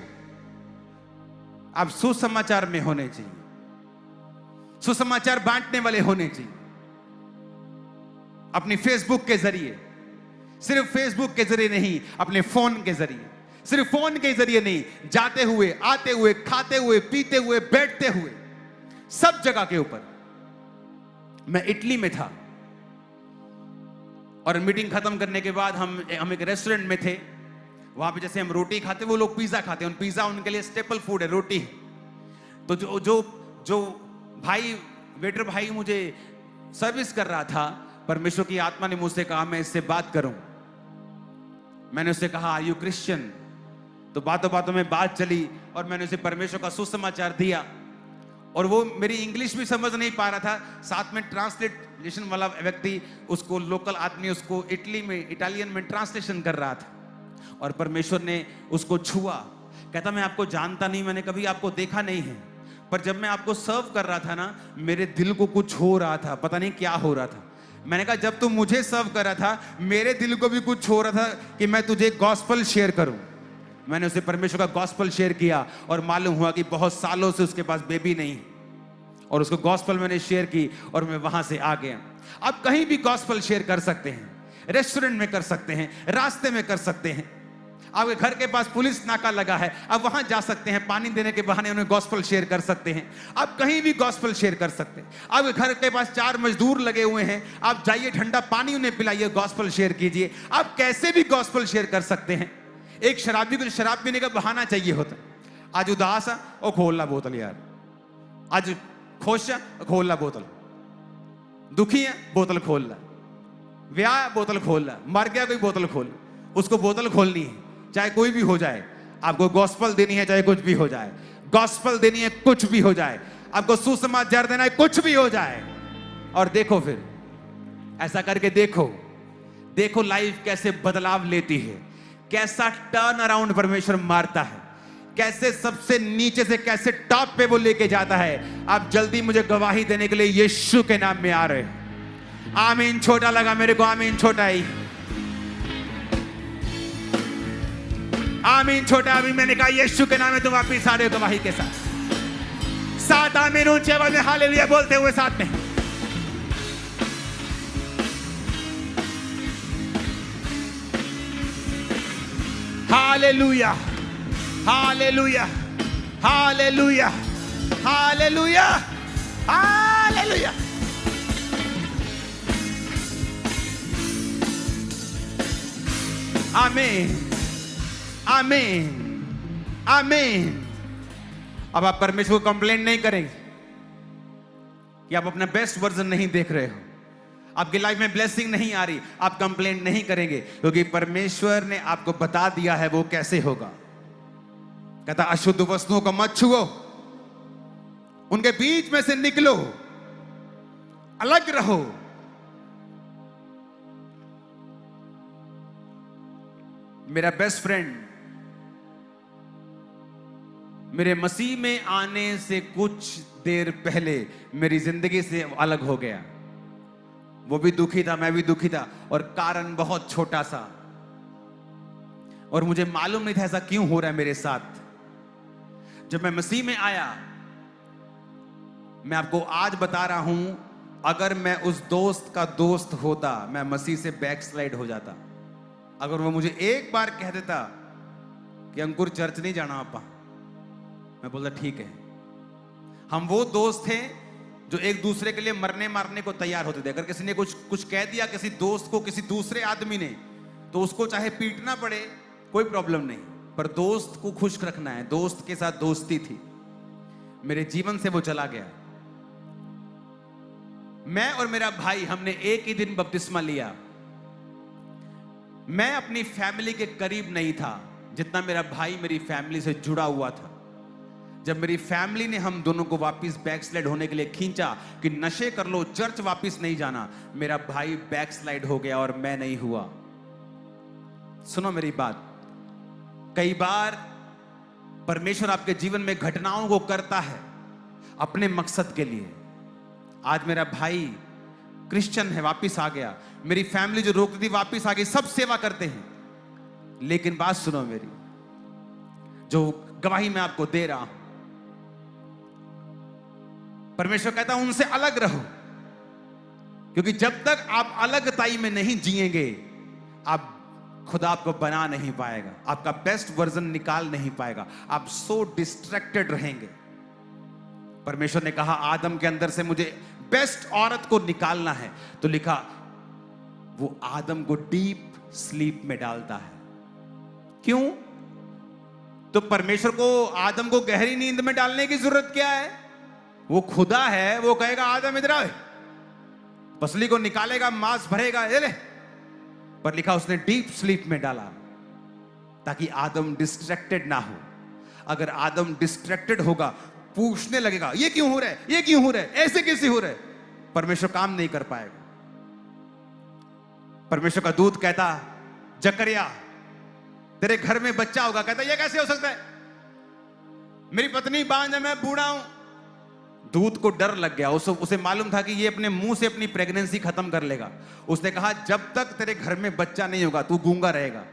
S1: आप सुसमाचार में होने चाहिए, सुसमाचार बांटने वाले होने चाहिए। अपनी फेसबुक के जरिए, सिर्फ फेसबुक के जरिए नहीं, अपने फोन के जरिए, सिर्फ फोन के जरिए नहीं, जाते हुए, आते हुए, खाते हुए, पीते हुए, बैठते हुए, सब जगह के ऊपर। मैं इटली में था और मीटिंग खत्म करने के बाद हम एक रेस्टोरेंट में थे। वहां पे जैसे हम रोटी खाते, वो लोग पिज्जा खाते हैं, पिज्जा उनके लिए स्टेपल फूड है, रोटी। तो जो भाई, वेटर भाई मुझे सर्विस कर रहा था, परमेश्वर की आत्मा ने मुझसे कहा मैं इससे बात करूं। मैंने उससे कहा आर यू क्रिश्चियन? तो बातों बातों में बात चली और मैंने उसे परमेश्वर का सुसमाचार दिया। और वो मेरी इंग्लिश भी समझ नहीं पा रहा था, साथ में ट्रांसलेशन वाला व्यक्ति, उसको लोकल आदमी उसको इटली में इटालियन में ट्रांसलेशन कर रहा था। और परमेश्वर ने उसको छुआ। कहता मैं आपको जानता नहीं, मैंने कभी आपको देखा नहीं है, पर जब मैं आपको सर्व कर रहा था ना, मेरे दिल को कुछ हो रहा था, पता नहीं क्या हो रहा था। मैंने कहा जब तू मुझे सर्व कर रहा था, मेरे दिल को भी कुछ हो रहा था कि मैं तुझे गॉस्पल शेयर करूं। मैंने उसे परमेश्वर का गॉस्पल शेयर किया और मालूम हुआ कि बहुत सालों से उसके पास बेबी नहीं, और उसको गॉस्पल मैंने शेयर की और मैं वहां से आ गया। आप कहीं भी गॉस्पल शेयर कर सकते हैं, रेस्टोरेंट में कर सकते हैं, रास्ते में कर सकते हैं, आपके घर के पास पुलिस नाका लगा है, आप वहां जा सकते हैं, पानी देने के बहाने उन्हें गॉस्पल शेयर कर सकते हैं। आप कहीं भी गॉस्पल शेयर कर सकते हैं। आपके घर के पास 4 मजदूर लगे हुए हैं, आप जाइए, ठंडा पानी उन्हें पिलाइए, गॉस्पल शेयर कीजिए। आप कैसे भी गॉस्पल शेयर कर सकते हैं। एक शराबी को शराब पीने का बहाना चाहिए होता। आज उदास है, ओ खोल ला बोतल यार, आज खुश है, खोल ला बोतल, दुखी है, बोतल खोल ला, ब्याह, बोतल खोल ला, मर गया कोई, बोतल खोल, उसको बोतल खोलनी है, चाहे कोई भी हो जाए। आपको गॉस्पल देनी है, चाहे कुछ भी हो जाए, गॉस्पल देनी है, कुछ भी हो जाए, आपको सुसमाचार देना है, कुछ भी हो जाए। और देखो, फिर ऐसा करके देखो लाइफ कैसे बदलाव लेती है, कैसा टर्न अराउंड परमेश्वर मारता है, कैसे सबसे नीचे से कैसे टॉप पे वो लेके जाता है। आप जल्दी मुझे गवाही देने के लिए यीशु के नाम में आ रहे हैं। आमीन। छोटा लगा मेरे को, आमीन छोटा ही, आमीन छोटा। अभी मैंने कहा यीशु के नाम में तुम वापिस आ रहे हो गवाही के साथ आमीन ऊंचे आवाज में हालेलुया बोलते हुए साथ में। Hallelujah, hallelujah, hallelujah, hallelujah, hallelujah. आमीन, आमीन, आमीन। अब आप परमेश्वर को कंप्लेंट नहीं करेंगे कि आप अपना बेस्ट वर्जन नहीं देख रहे हो, आपकी लाइफ में ब्लेसिंग नहीं आ रही, आप कंप्लेंट नहीं करेंगे, क्योंकि परमेश्वर ने आपको बता दिया है वो कैसे होगा। कहता अशुद्ध वस्तुओं को मत छुओ, उनके बीच में से निकलो, अलग रहो। मेरा बेस्ट फ्रेंड मेरे मसीह में आने से कुछ देर पहले मेरी जिंदगी से अलग हो गया। वो भी दुखी था, मैं भी दुखी था, और कारण बहुत छोटा सा, और मुझे मालूम नहीं था ऐसा क्यों हो रहा है मेरे साथ। जब मैं मसीह में आया, मैं आपको आज बता रहा हूं, अगर मैं उस दोस्त का दोस्त होता, मैं मसीह से बैकस्लाइड हो जाता। अगर वो मुझे एक बार कह देता कि अंकुर चर्च नहीं जाना आपा, मैं बोलता ठीक है। हम वो दोस्त थे जो एक दूसरे के लिए मरने मारने को तैयार होते थे। अगर किसी ने कुछ कह दिया किसी दोस्त को, किसी दूसरे आदमी ने, तो उसको चाहे पीटना पड़े, कोई प्रॉब्लम नहीं, पर दोस्त को खुश रखना है। दोस्त के साथ दोस्ती थी। मेरे जीवन से वो चला गया। मैं और मेरा भाई, हमने एक ही दिन बपतिस्मा लिया। मैं अपनी फैमिली के करीब नहीं था जितना मेरा भाई मेरी फैमिली से जुड़ा हुआ था। जब मेरी फैमिली ने हम दोनों को वापस बैकस्लाइड होने के लिए खींचा कि नशे कर लो, चर्च वापस नहीं जाना, मेरा भाई बैकस्लाइड हो गया और मैं नहीं हुआ। सुनो मेरी बात, कई बार परमेश्वर आपके जीवन में घटनाओं को करता है अपने मकसद के लिए। आज मेरा भाई क्रिश्चियन है, वापस आ गया। मेरी फैमिली जो रोकती थी वापस आ गई, सब सेवा करते हैं। लेकिन बात सुनो मेरी, जो गवाही मैं आपको दे रहा हूं, परमेश्वर कहता है उनसे अलग रहो, क्योंकि जब तक आप अलगताई में नहीं जिएंगे, आप खुदा आपको बना नहीं पाएगा, आपका बेस्ट वर्जन निकाल नहीं पाएगा। आप सो डिस्ट्रैक्टेड रहेंगे। परमेश्वर ने कहा आदम के अंदर से मुझे बेस्ट औरत को निकालना है, तो लिखा वो आदम को डीप स्लीप में डालता है। क्यों? तो परमेश्वर को आदम को गहरी नींद में डालने की जरूरत क्या है? वो खुदा है, वो कहेगा आदम इधर आ, पसली को निकालेगा, मांस भरेगा, ये ले। पर लिखा उसने डीप स्लीप में डाला ताकि आदम डिस्ट्रैक्टेड ना हो। अगर आदम डिस्ट्रैक्टेड होगा, पूछने लगेगा ये क्यों हो रहा है, ये क्यों हो रहा है, ऐसे कैसे हो रहा है, परमेश्वर काम नहीं कर पाएगा। परमेश्वर का दूत कहता जकरिया तेरे घर में बच्चा होगा। कहता ये कैसे हो सकता है, मेरी पत्नी बांझ है, मैं बूढ़ा हूं। दूत को डर लग गया। उसे मालूम था कि ये अपने मुंह से अपनी प्रेगनेंसी खत्म कर लेगा। उसने कहा जब तक तेरे घर में बच्चा नहीं होगा तू गूंगा रहेगा।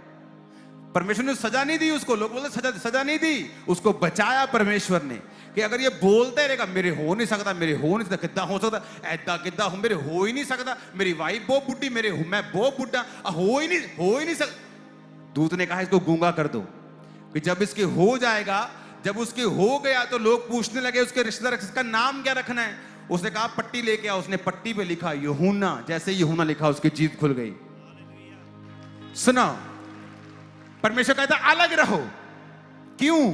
S1: परमेश्वर ने सजा नहीं दी उसको। लोग बोलते सजा नहीं दी, उसको बचाया परमेश्वर ने कि अगर ये बोलते रहेगा मेरे हो नहीं सकता, मेरे हो नहीं सकता, कितना हो सकता, ऐदा कितना हो, मेरे हो ही नहीं सकता, मेरी वाइफ बहुत बुढ़ी, मेरे मैं बहुत बुढ़ा, हो ही नहीं सकता। दूत ने कहा इसको गूंगा कर दो कि जब इसके हो जाएगा, जब उसके हो गया तो लोग पूछने लगे उसके रिश्तेदार इसका नाम क्या रखना है। उसने कहा पट्टी लेके आओ। उसने पट्टी पे लिखा यूहन्ना। जैसे यूहन्ना लिखा उसकी जीभ खुल गई। सुनो, परमेश्वर कहता अलग रहो। क्यों?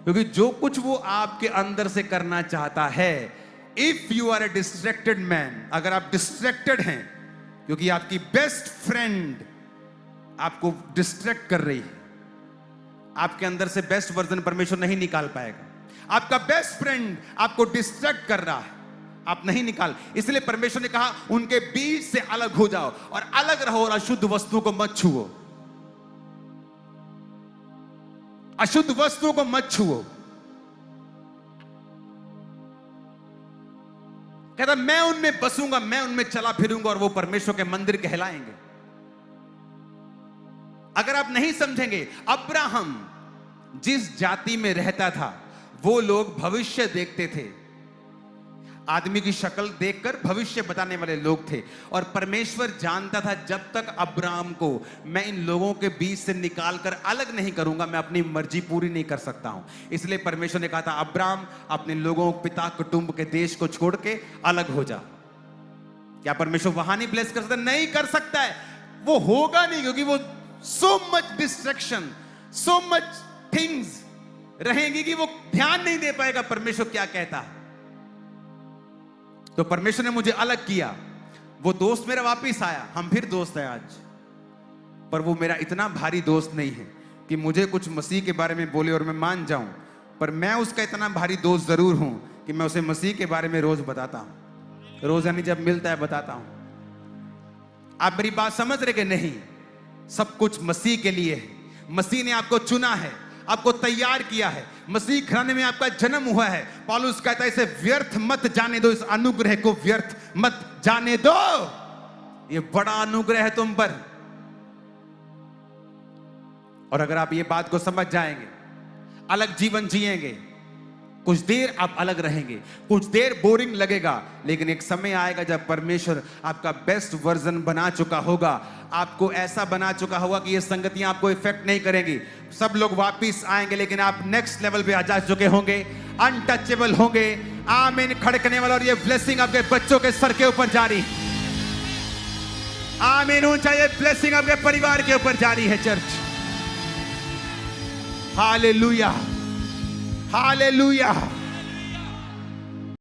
S1: क्योंकि जो कुछ वो आपके अंदर से करना चाहता है, if you are a distracted man, अगर आप डिस्ट्रैक्टेड हैं क्योंकि आपकी बेस्ट फ्रेंड आपको डिस्ट्रैक्ट कर रही है, आपके अंदर से बेस्ट वर्जन परमेश्वर नहीं निकाल पाएगा। आपका बेस्ट फ्रेंड आपको डिस्ट्रैक्ट कर रहा है, आप नहीं निकाल। इसलिए परमेश्वर ने कहा उनके बीच से अलग हो जाओ और अलग रहो और अशुद्ध वस्तुओं को मत छुओ। अशुद्ध वस्तुओं को मत छुओ। कहता मैं उनमें बसूंगा, मैं उनमें चला फिरूंगा और वो परमेश्वर के मंदिर कहलाएंगे। अगर आप नहीं समझेंगे, अब्राहम जिस जाति में रहता था वो लोग भविष्य देखते थे। आदमी की शक्ल देखकर भविष्य बताने वाले लोग थे। और परमेश्वर जानता था जब तक अब्राहम को मैं इन लोगों के बीच से निकालकर अलग नहीं करूंगा, मैं अपनी मर्जी पूरी नहीं कर सकता हूं। इसलिए परमेश्वर ने कहा था अब्राहम अपने लोगों, पिता, कुटुंब के देश को छोड़ के अलग हो जा। क्या परमेश्वर वहां नहीं ब्लेस कर सकता? नहीं कर सकता है। वो होगा नहीं, क्योंकि वो so much distraction, so much things रहेंगी कि वो ध्यान नहीं दे पाएगा परमेश्वर क्या कहता है। तो परमेश्वर ने मुझे अलग किया। वो दोस्त मेरा वापिस आया, हम फिर दोस्त हैं आज, पर वो मेरा इतना भारी दोस्त नहीं है कि मुझे कुछ मसीह के बारे में बोले और मैं मान जाऊं, पर मैं उसका इतना भारी दोस्त जरूर हूं कि मैं उसे मसीह के बारे में रोज बताता हूं। रोज यानी जब मिलता है बताता हूं। आप मेरी बात समझ रहे कि नहीं? सब कुछ मसीह के लिए है। मसीह ने आपको चुना है, आपको तैयार किया है, मसीह घराने में आपका जन्म हुआ है। पौलुस कहता है इसे व्यर्थ मत जाने दो, इस अनुग्रह को व्यर्थ मत जाने दो। ये बड़ा अनुग्रह है तुम पर। और अगर आप ये बात को समझ जाएंगे, अलग जीवन जिएंगे, कुछ देर आप अलग रहेंगे, कुछ देर बोरिंग लगेगा, लेकिन एक समय आएगा जब परमेश्वर आपका बेस्ट वर्जन बना चुका होगा, आपको ऐसा बना चुका होगा कि ये संगतियां आपको इफेक्ट नहीं करेंगी। सब लोग वापिस आएंगे, लेकिन आप नेक्स्ट लेवल पे आ जा चुके होंगे, अनटचेबल होंगे। आमीन खड़कने वाला। और ये ब्लेसिंग आपके बच्चों के सर के ऊपर जारी। आमीन ऊंचा। ये ब्लेसिंग आपके परिवार के ऊपर जारी है चर्च। Hallelujah, hallelujah.